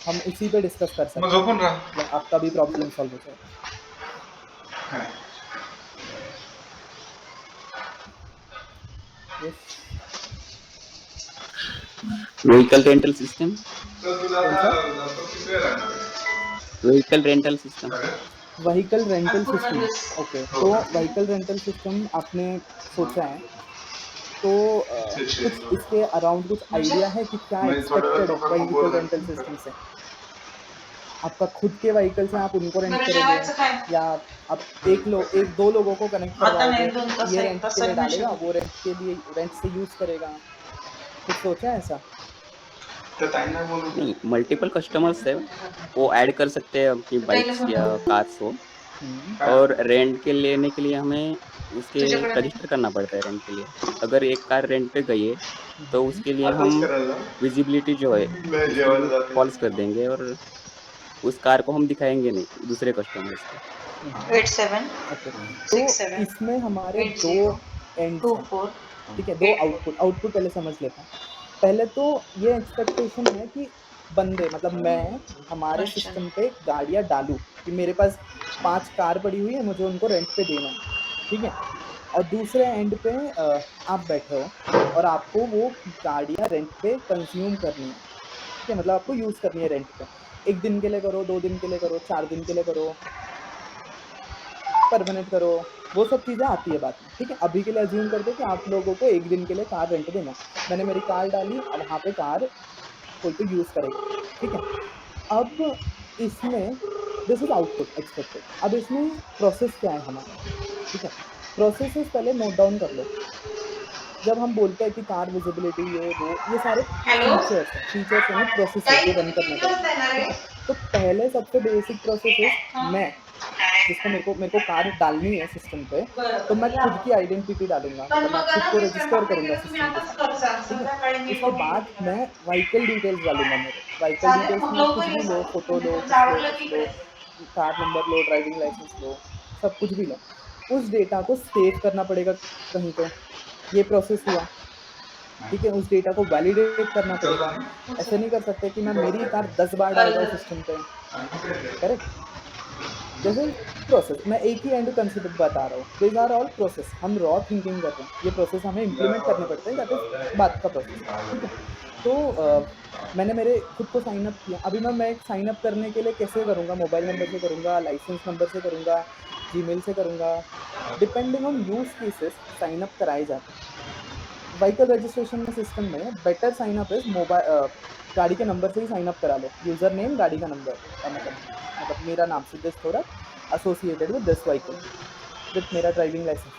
हम इसी पे डिस्कस कर सकते हैं, मतलब आपका भी प्रॉब्लम सॉल्व हो जाएगा। यस, व्हीकल रेंटल सिस्टम, कौन सा? Vehicle rental system. Vehicle rental system, okay. तो व्हीकल रेंटल सिस्टम आपने सोचा है, तो कुछ इसके अराउंड कुछ आइडिया है कि क्या एक्सपेक्टेड है व्हीकल रेंटल सिस्टम से? आपका खुद के व्हीकल से आप उनको रेंट करोगे, या आप एक दो लोगों को कनेक्ट करवाओगे, ये रेंट के लिए डालेगा, वो रेंट के लिए रेंट से यूज करेगा? कुछ सोचा है ऐसा? नहीं, मल्टीपल कस्टमर्स है, वो ऐड कर सकते हैं अपनी बाइक्स या कार्स को, और रेंट के लेने के लिए हमें उसके रजिस्टर करना पड़ता है रेंट के लिए। अगर एक कार रेंट पे गई है तो उसके लिए हम विजिबिलिटी जो है फॉल्स कर देंगे, और उस कार को हम दिखाएंगे नहीं दूसरे कस्टमर्स को। 87 ओके, तो इसमें हमारे दो एंड, 24 ठीक है, दो आउटपुट पहले समझ लेते हैं। पहले तो ये एक्सपेक्टेशन है कि बंदे, मतलब मैं हमारे सिस्टम पे गाड़ियाँ डालूँ कि मेरे पास 5 कार पड़ी हुई है, मुझे उनको रेंट पे देना है, ठीक है। और दूसरे एंड पे आप बैठे हो और आपको वो गाड़ियाँ रेंट पे कंज्यूम करनी है, ठीक है, मतलब आपको यूज़ करनी है रेंट पे। 1 दिन के लिए करो, 2 दिन के लिए करो, 4 दिन के लिए करो, परमानेंट करो, वो सब चीज़ें आती है बात में, ठीक है। अभी के लिए अज्यूम करते हैं कि आप लोगों को 1 दिन के लिए कार रेंट देना है। मैंने मेरी कार डाली, अब वहाँ पे कार कोई तो यूज़ करेगा, ठीक है। अब इसमें दिस इज आउटपुट एक्सपेक्टेड। अब इसमें प्रोसेस क्या है हमारा, ठीक है। प्रोसेसेस पहले नोट डाउन कर लो। जब हम बोलते हैं कि कार विजिबिलिटी, ये सारे फीचर्स यानी प्रोसेस जो रन करने पड़ेंगे, ठीक है। तो पहले सबसे बेसिक प्रोसेस मैं, जिसको मेरे को कार डालनी है सिस्टम पे, तो मैं खुद की आइडेंटिटी डालूंगा, तो मैं खुद को रजिस्टर करूंगा सिस्टम के साथ, ठीक है। उसके बाद मैं व्हीकल डिटेल्स डालूंगा। मेरे व्हीकल डिटेल्स में कुछ भी लो, फोटो लो, कुछ लो, कार नंबर लो, ड्राइविंग लाइसेंस लो, सब कुछ भी लो। उस डेटा को सेव करना पड़ेगा कहीं पे, ये प्रोसेस हुआ, ठीक है। उस डेटा को वैलिडेट करना पड़ेगा। ऐसे नहीं कर सकते कि मैं मेरी कार 10 बार डाल रहा हूँ सिस्टम पे, करेक्ट। जैसे प्रोसेस, मैं एक ही एंड कंसिडर बता रहा हूँ, दिस आर ऑल प्रोसेस। हम रॉ थिंकिंग कर रहे हैं, ये प्रोसेस हमें इम्प्लीमेंट करने पड़ते हैं, दैट इज बात का प्रोसेस, ठीक है। तो मैंने मेरे खुद को साइन अप किया। अभी मैं साइन अप करने के लिए कैसे करूँगा? मोबाइल नंबर से करूँगा, लाइसेंस नंबर से करूँगा, जीमेल से करूँगा, depending on use cases sign up कराए जाते हैं। व्हीकल रजिस्ट्रेशन में सिस्टम में better sign up is mobile, गाड़ी के नंबर से ही साइन अप करा लो, यूजर नेम, गाड़ी का नंबर, मतलब मेरा नाम Siddhesh Thorat associated with this vehicle, with मेरा ड्राइविंग लाइसेंस,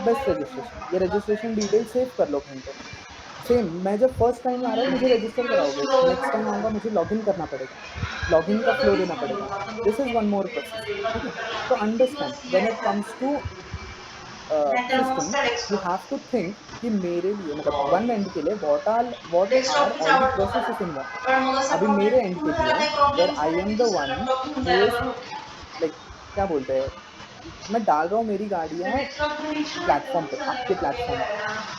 बेस्ट रजिस्ट्रेशन। ये रजिस्ट्रेशन डिटेल सेव कर लो कहीं पे। सेम, मैं जब फर्स्ट टाइम आ रहा हूँ मुझे रजिस्टर कराओगे, नेक्स्ट टाइम आऊँगा मुझे लॉगिन करना पड़ेगा, लॉगिन का फ्लो देना पड़ेगा। This is one more process, ठीक है। तो understand when it comes to system, you have to think कि मेरे लिए, मतलब वन एंड के लिए what are all the processes involve. अभी मेरे एंड के लिए where I am the one who is, like, क्या बोलते हैं, मैं डाल रहा हूँ मेरी गाड़ियाँ प्लेटफॉर्म पे, आपके प्लेटफॉर्म पे,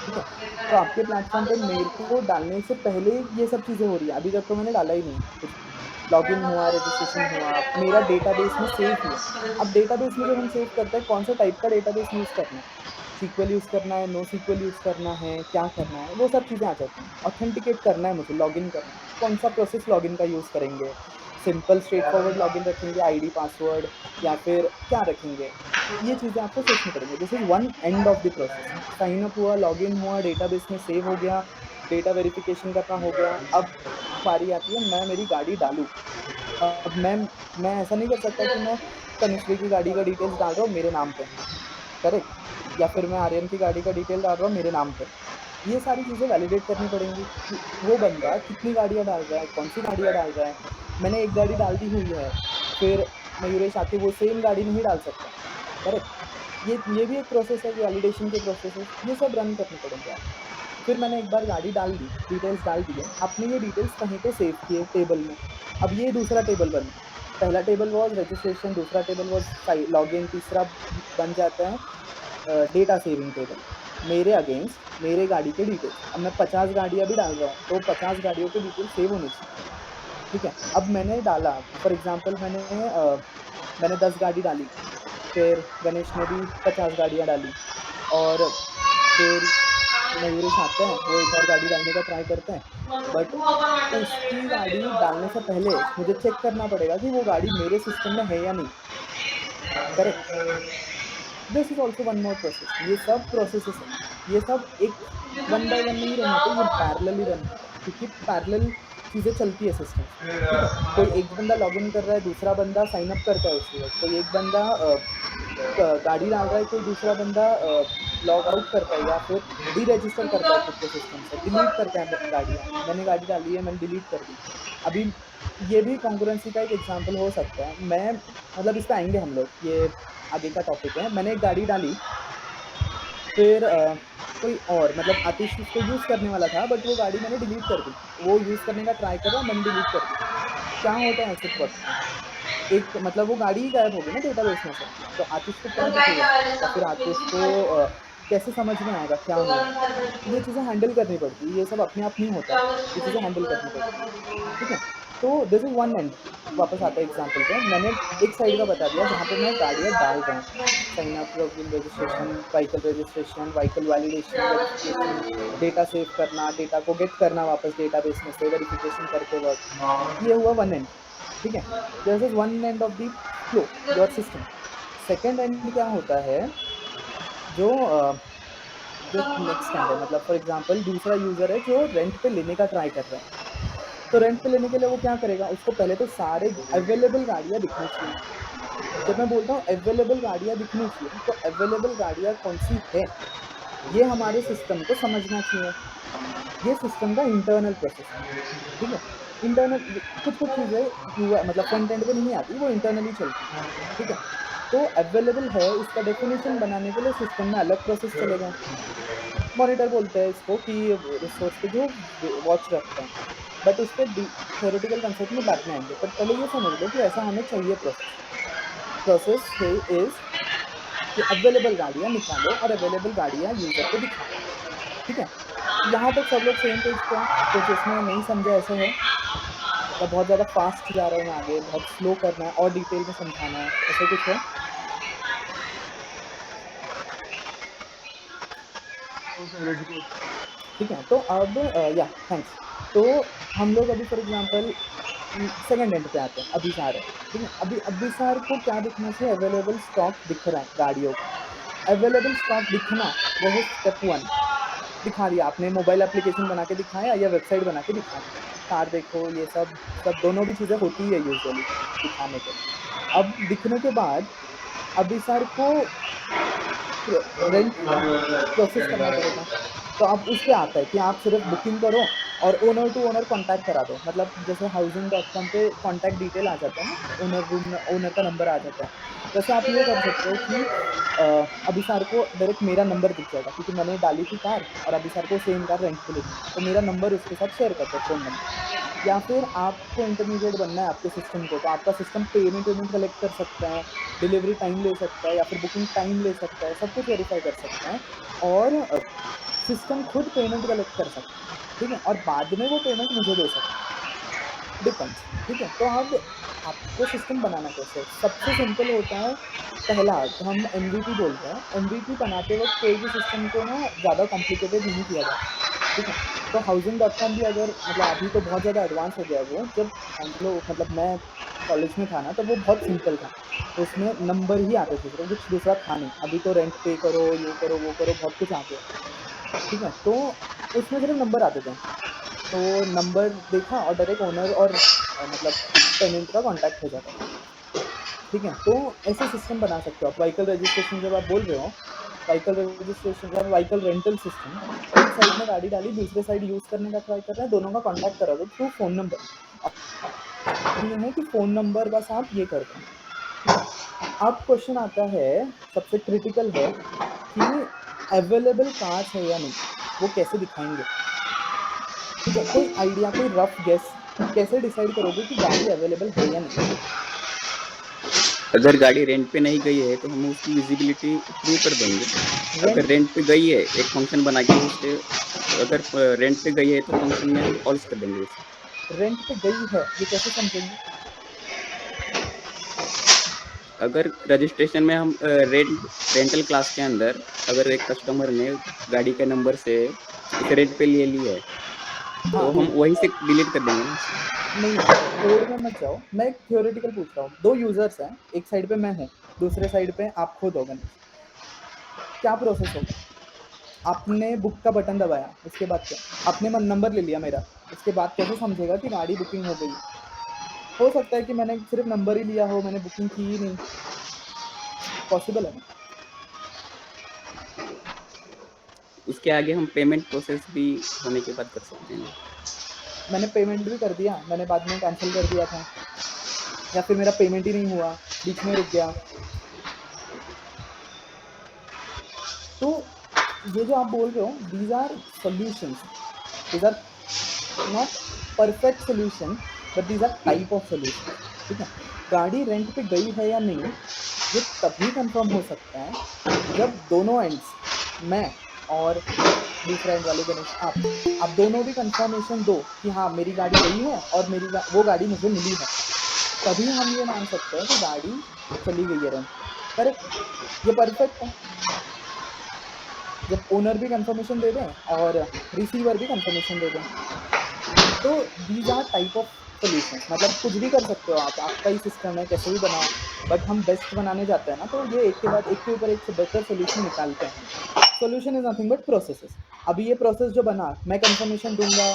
ठीक है। तो आपके प्लेटफॉर्म पे मेरे को डालने से पहले ये सब चीज़ें हो रही है। अभी तक तो मैंने डाला ही नहीं कुछ भी, लॉगिन हुआ, रजिस्ट्रेशन हुआ, मेरा डेटाबेस में सेव हुआ। अब डेटाबेस में जब हम सेव करते हैं, कौन सा टाइप का डेटाबेस यूज़ करना है? SQL यूज़ करना है, नो SQL यूज़ करना है, क्या करना है, वो सब चीज़ें आ जाती हैं। ऑथेंटिकेट करना है मुझे, लॉगिन करना है, कौन सा प्रोसेस लॉगिन का यूज़ करेंगे, सिंपल स्ट्रेट फॉरवर्ड लॉगिन रखेंगे, आईडी पासवर्ड, या फिर क्या रखेंगे, ये चीज़ें आपको सोचनी पड़ेंगी। This is one end of the process. Sign up हुआ, लॉगिन हुआ, डेटाबेस में सेव हो गया, डेटा वेरिफिकेशन करना हो गया। अब बारी आती है मैं मेरी गाड़ी डालूँ। अब मैं ऐसा नहीं कर सकता कि मैं तनुश्री की गाड़ी का डिटेल्स डाल रहा हूँ मेरे नाम पे, करेक्ट? या फिर मैं आर्यन की गाड़ी का डिटेल डाल रहा हूँ मेरे नाम पे। ये सारी चीज़ें वैलिडेट करनी पड़ेंगी कि वो बंदा कितनी गाड़ियाँ डाल रहा है, कौन-सी गाड़ियाँ डाल रहा है। मैंने एक गाड़ी डाल दी हुई है, फिर मयूरेश आके वो सेम गाड़ी नहीं डाल सकता, करेक्ट? ये भी एक प्रोसेस है, वैलिडेशन के प्रोसेसेस, ये सब रन करने पड़ेंगे आपको। फिर मैंने एक बार गाड़ी डाल दी, डिटेल्स डाल दिए, आपने ये डिटेल्स कहीं पे सेव किए टेबल में। अब ये दूसरा टेबल बन गया। पहला टेबल वाज़ रजिस्ट्रेशन, दूसरा टेबल वाज़ लॉगिन, तीसरा बन जाता है डेटा सेविंग टेबल। मेरे अगेंस्ट मेरे गाड़ी के डिटेल्स, अब मैं 50 गाड़ियाँ भी डाल रहा हूँ, तो 50 गाड़ियों के डिटेल्स सेव होने चाहिए, ठीक है? अब मैंने डाला, फॉर एग्ज़ाम्पल मैंने 10 गाड़ी डाली, फिर गणेश ने भी 50 गाड़ियाँ डाली, और फिर मयूरेश आता है, वो एक और गाड़ी डालने का ट्राई करता है, बट उसकी गाड़ी डालने से पहले मुझे चेक करना पड़ेगा कि वो गाड़ी मेरे सिस्टम में है या नहीं, correct? This is also one more process. ये सब प्रोसेसेस हैं, ये सब एक वन बाय वन नहीं रन होते, ये पैरेलली रन होते हैं, क्योंकि पैरेलल चीज़ें चलती है सिस्टम्स में, ठीक है? कोई एक बंदा लॉगिन कर रहा है, दूसरा बंदा साइन अप करता है उसी वक़्त, कोई एक बंदा गाड़ी डाल रहा है, कोई दूसरा बंदा लॉग आउट करता है या फिर डीरजिस्टर करता है खुद को सिस्टम से, डिलीट करता है गाड़ियाँ। मैंने गाड़ी डाली है, मैंने डिलीट कर दी। अभी ये भी कॉन्करेंसी का एक एग्जांपल हो सकता है। मैं मतलब इस पे आएँगे हम लोग, ये आगे का टॉपिक है। मैंने एक गाड़ी डाली, फिर कोई और मतलब आतिश उसको यूज़ करने वाला था, बट वो गाड़ी मैंने डिलीट कर दी। वो यूज़ करने का ट्राई कर रहा, मैंने डिलीट कर दी। क्या होता है ऐसे वक़्त में? एक मतलब वो गाड़ी ही गायब हो गई ना डेटाबेस में से, तो आतिश को क्या दिखेगा? या फिर आतिश को कैसे समझ में आएगा क्या हुआ? ये चीज़ें हैंडल करनी पड़ती है, ये सब अपने आप नहीं होता है, ये चीज़ें हैंडल करनी पड़ती है, ठीक है? तो दिस इज़ वन एंड। वापस आते हैं एग्ज़ाम्पल पे, मैंने एक साइड का बता दिया जहाँ पे मैं गाड़ियाँ डाल रहा हूँ। Sign up, login, registration, vehicle validation, verification, data save करना, डेटा को गेट करना वापस डेटाबेस में से वेरिफिकेशन करते वक़्त, ये हुआ वन एंड, ठीक है? This is one end of the flow, your system. Second and क्या होता है, जो जो नेक्स्ट एंड है, मतलब फॉर एग्ज़ाम्पल दूसरा यूज़र है जो रेंट पे लेने का ट्राई कर रहा है। तो रेंट पे लेने के लिए वो क्या करेगा? उसको पहले तो सारे अवेलेबल गाड़ियाँ दिखनी चाहिए। जब मैं बोलता हूँ अवेलेबल गाड़ियाँ दिखनी चाहिए, तो अवेलेबल गाड़ियाँ कौन-सी है, ये हमारे सिस्टम को समझना चाहिए। ये सिस्टम का इंटरनल प्रोसेस है, ठीक है? इंटरनल कुछ-कुछ चीज़ें यूआई मतलब फ्रंट एंड पे नहीं आती, वो इंटरनली चलती हैं, ठीक है? तो अवेलेबल है, इसका डेफिनिशन बनाने के लिए सिस्टम में अलग प्रोसेस चलेगा। मॉनिटर बोलते हैं इसको कि रिसोर्स पे जो वॉच रखता है, बट उस पे थ्योरेटिकल कंसेप्ट में बाद में आएँगे। बट पहले ये समझ लो कि ऐसा हमें चाहिए प्रोसेस। प्रोसेस है इज़ कि अवेलेबल गाड़ियाँ निकालो और अवेलेबल गाड़ियाँ यूज़र को दिखाओ, ठीक है? यहाँ तक सब लोग सेम पेज पे हैं, कुछ इसमें नहीं समझा ऐसा है, या बहुत ज़्यादा फ़ास्ट जा रहा हूँ मैं आगे, बहुत स्लो करना है और डिटेल में समझाना है, ऐसा कुछ है? ठीक है, तो अब या थैंक्स। तो हम लोग अभी फॉर एग्ज़ाम्पल सेकंड एंड पे आते हैं, अभिसार है, ठीक है? अभी अभिसार को क्या दिखना चाहिए? अवेलेबल स्टॉक दिख रहा है गाड़ियों का। अवेलेबल स्टॉक दिखना, वह स्टेप 1 दिखा दिया आपने, मोबाइल एप्लीकेशन बना के दिखाया या वेबसाइट बना के दिखा दी। कार देखो, ये सब दोनों भी चीज़ें होती है यूजुअली दिखाने के लिए। अब दिखने के बाद अभिसार को रेंट प्रोसेस करना पड़ेगा। तो अब उस पे आता है कि आप सिर्फ़ बुकिंग करो और ओनर टू ओनर कॉन्टैक्ट करा दो। मतलब जैसे हाउसिंग.com पे कॉन्टैक्ट डिटेल आ जाता है ना, ओनर का नंबर आ जाता है। वैसे आप ये कर सकते हो कि अभिसार को डायरेक्ट मेरा नंबर दिख जाएगा, क्योंकि मैंने डाली थी कार और अभिसार को सेम कार रेंट पे लेनी है। तो मेरा नंबर उसके साथ शेयर कर दो, फ़ोन नंबर। या फिर आपको इंटरमीडिएट बनना है आपके सिस्टम को, तो आपका सिस्टम पेमेंट कलेक्ट कर सकता है, डिलीवरी टाइम ले सकता है या फिर बुकिंग टाइम ले सकता है, सब कुछ वेरीफ़ाई कर सकता है, और सिस्टम खुद पेमेंट कलेक्ट कर सकता है, ठीक है? और बाद में वो पेमेंट मुझे दे सकता है। डिपेंड्स, ठीक है। तो अब आपको सिस्टम बनाना कैसे है? सबसे सिंपल होता है पहला, तो हम MVP बोल रहे हैं। MVP बनाते वक्त कोई भी सिस्टम को ना ज़्यादा कॉम्प्लिकेटेड नहीं किया जाता, ठीक है। तो housing.com भी अगर मतलब अभी तो बहुत ज़्यादा एडवांस हो गया है वो, जब हम लोग मतलब मैं कॉलेज में था ना, तब वो बहुत सिंपल था। उसमें नंबर ही आते थे सिर्फ, कुछ दूसरा था नहीं। अभी तो रेंट पे करो, ये करो, वो करो, बहुत कुछ आ गया, ठीक है। तो उसमें सिर्फ नंबर आते थे, तो नंबर देखा और डायरेक्ट ओनर और मतलब टेनेंट का कांटेक्ट हो जाता था, ठीक है। तो ऐसे सिस्टम बना सकते हो आप। व्हीकल रजिस्ट्रेशन जब आप बोल रहे हो, व्हीकल रजिस्ट्रेशन या व्हीकल रेंटल सिस्टम, एक साइड में गाड़ी डाली, दूसरे साइड यूज करने का ट्राई कर रहे हैं, दोनों का कांटेक्ट करा दो थ्रू फोन नंबर। अब ये है कि फोन नंबर बस आप ये कर दो, ठीक है। अब क्वेश्चन आता है, सबसे क्रिटिकल है कि अवेलेबल कार्स है या नहीं, वो कैसे दिखाएंगे, ठीक है। कोई आइडिया, कोई रफ गेस, कैसे डिसाइड करोगे कि गाड़ी अवेलेबल है या नहीं? अगर गाड़ी रेंट पे नहीं गई है तो हम उसकी विजिबिलिटी थ्रू कर देंगे। अगर रेंट रेंट पे गई है, एक फंक्शन बना के उससे, अगर रेंट पे गई है तो फंक्शन में हम फॉल्स कर देंगे उसे। रेंट पे गई है ये कैसे समझेंगे? अगर रजिस्ट्रेशन में हम रेंटल क्लास के अंदर अगर एक कस्टमर ने गाड़ी के नंबर से इसे रेंट पे ले ली है, तो हाँ, हम वहीं से डिलीट कर देंगे ना उसे। नहीं कोड में मत जाओ, मैं एक थियोरेटिकल पूछ रहा हूँ। दो यूजर्स हैं, एक साइड पे मैं हूँ, दूसरे साइड पे आप खुद हो गणेश। क्या प्रोसेस होगा? आपने बुक का बटन दबाया, उसके बाद क्या? आपने नंबर ले लिया मेरा, उसके बाद कैसे समझेगा कि गाड़ी बुकिंग हो गई? हो सकता है कि मैंने सिर्फ नंबर ही लिया हो, मैंने बुकिंग की ही नहीं, पॉसिबल है ना? उसके आगे हम पेमेंट प्रोसेस भी होने के बाद कर सकते हैं। मैंने पेमेंट भी कर दिया, मैंने बाद में कैंसिल कर दिया था, या फिर मेरा पेमेंट ही नहीं हुआ, बीच में रुक गया। तो ये जो आप बोल रहे हो, these are solutions, these are not perfect solution, but these are type of solution, ठीक है। गाड़ी रेंट पे गई है या नहीं, ये तभी कंफर्म हो सकता है जब दोनों एंड्स, मैं और दूसरा एंड वाले गणेश, आप दोनों भी कंफर्मेशन दो कि हाँ मेरी गाड़ी गई है और वो गाड़ी मुझे मिली है। तभी हम ये मान सकते हैं कि गाड़ी चली गई है रेंट पे, करेक्ट? ये परफेक्ट है जब ओनर भी कंफर्मेशन दे दें और रिसीवर भी कंफर्मेशन दे दें। तो these are type of solutions, मतलब कुछ भी कर सकते हो आप, आपका ही सिस्टम है, कैसे भी बनाओ। बट हम बेस्ट बनाने जाते हैं ना, तो ये एक के बाद एक के ऊपर एक से बेटर सॉल्यूशन निकालते हैं। Solution is nothing but processes. अभी ये प्रोसेस जो बना, मैं कंफर्मेशन दूंगा,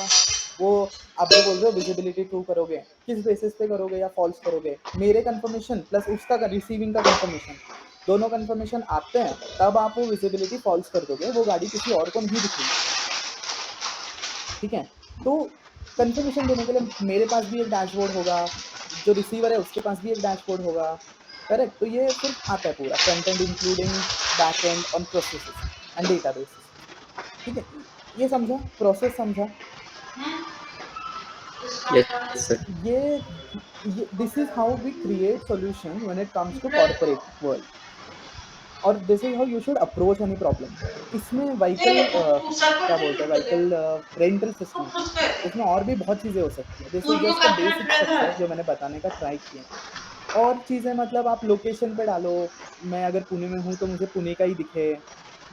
वो आप जो बोल रहे हो विजिबिलिटी ट्रू करोगे, किस बेसिस पे करोगे या फॉल्स करोगे? मेरे कंफर्मेशन प्लस उसका रिसीविंग का कंफर्मेशन, दोनों कंफर्मेशन आते हैं, तब आप वो विजिबिलिटी फॉल्स कर दोगे, वो गाड़ी किसी और को नहीं दिखेगी, ठीक है। तो कंफर्मेशन देने के लिए मेरे पास भी एक डैशबोर्ड होगा, जो रिसीवर है उसके पास भी एक डैशबोर्ड होगा, करेक्ट? तो ये फिर आता है पूरा front end including back end on processes and databases, ठीक है। ये समझा, प्रोसेस समझा? Yes sir. ये this is how we create solution when it comes to corporate world, और this is how you should approach any problem. इसमें vehicle क्या बोलते हैं, व्हीकल रेंटल सिस्टम, इसमें और भी बहुत चीज़ें हो सकती है। This is just a basic structure जो मैंने बताने का ट्राई किया। और चीज़ें मतलब आप लोकेशन पे डालो, मैं अगर पुणे में हूँ तो मुझे पुणे का ही दिखे,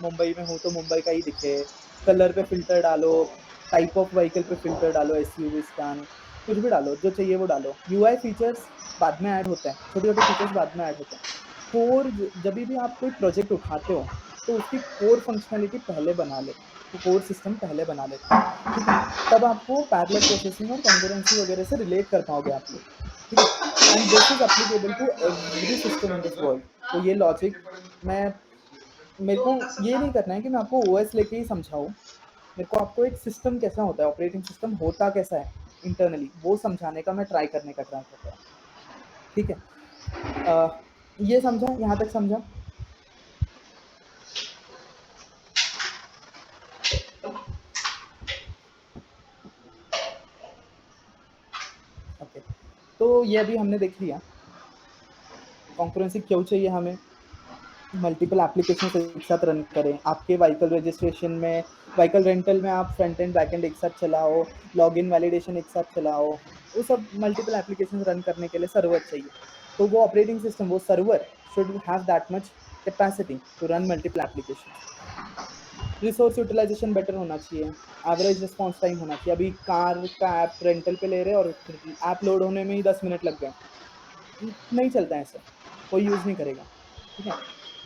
मुंबई में हूँ तो मुंबई का ही दिखे। कलर पे फिल्टर डालो, टाइप ऑफ व्हीकल पे फिल्टर डालो, एसयूवी स्टैंड, कुछ भी डालो, जो चाहिए वो डालो। यूआई फीचर्स बाद में ऐड होते हैं, छोटे छोटे फीचर्स बाद में ऐड होते हैं। कोर, जब भी आप कोई प्रोजेक्ट उठाते हो तो उसकी कोर फंक्शनैलिटी पहले बना लेना, तो कोर सिस्टम पहले बना लेना, ठीक है। तब आपको पैरेलल प्रोसेसिंग और कंकरेंसी वगैरह से रिलेट कर पाओगे आप लोग, ठीक है। And this is applicable to every system in this world. तो ये लॉजिक मैं, मेरे को ये नहीं करना है कि मैं आपको ओएस लेके ही समझाऊं, मेरे को आपको एक सिस्टम कैसा होता है, ऑपरेटिंग सिस्टम होता कैसा है इंटरनली, वो समझाने का मैं ट्राई कर रहा हूँ, ठीक है। ये समझा, यहाँ तक समझा? ओके, तो ये अभी हमने देख लिया कॉन्करेंसी क्यों चाहिए हमें, मल्टीपल एप्लीकेशन एक साथ रन करें। आपके व्हीकल रजिस्ट्रेशन में, व्हीकल रेंटल में आप फ्रंट एंड बैक एंड एक साथ चलाओ, लॉगिन वैलिडेशन एक साथ चलाओ, वो सब मल्टीपल एप्लीकेशन रन करने के लिए सर्वर चाहिए। तो वो ऑपरेटिंग सिस्टम, वो server should have that much capacity to run multiple application. Resource utilisation better होना चाहिए, एवरेज रिस्पॉन्स टाइम होना चाहिए। अभी कार का ऐप रेंटल पे ले रहे और ऐप लोड होने में ही 10 मिनट लग गए, नहीं चलता है ऐसे, कोई यूज़ नहीं करेगा। ठीक है,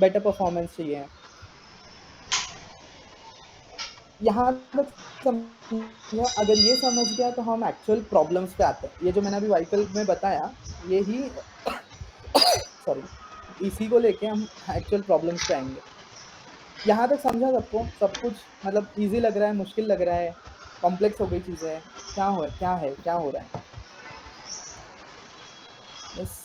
बेटर परफॉर्मेंस चाहिए। यहाँ तक समझा, अगर ये समझ गया तो हम एक्चुअल प्रॉब्लम्स पे आते हैं। ये जो मैंने अभी व्हीकल में बताया, ये ही सॉरी, इसी को लेके हम एक्चुअल प्रॉब्लम्स पे आएंगे। यहाँ तक समझा सबको? सब कुछ मतलब इजी लग रहा है, मुश्किल लग रहा है, कॉम्प्लेक्स हो गई चीज़ें? क्या हो रहा है? बस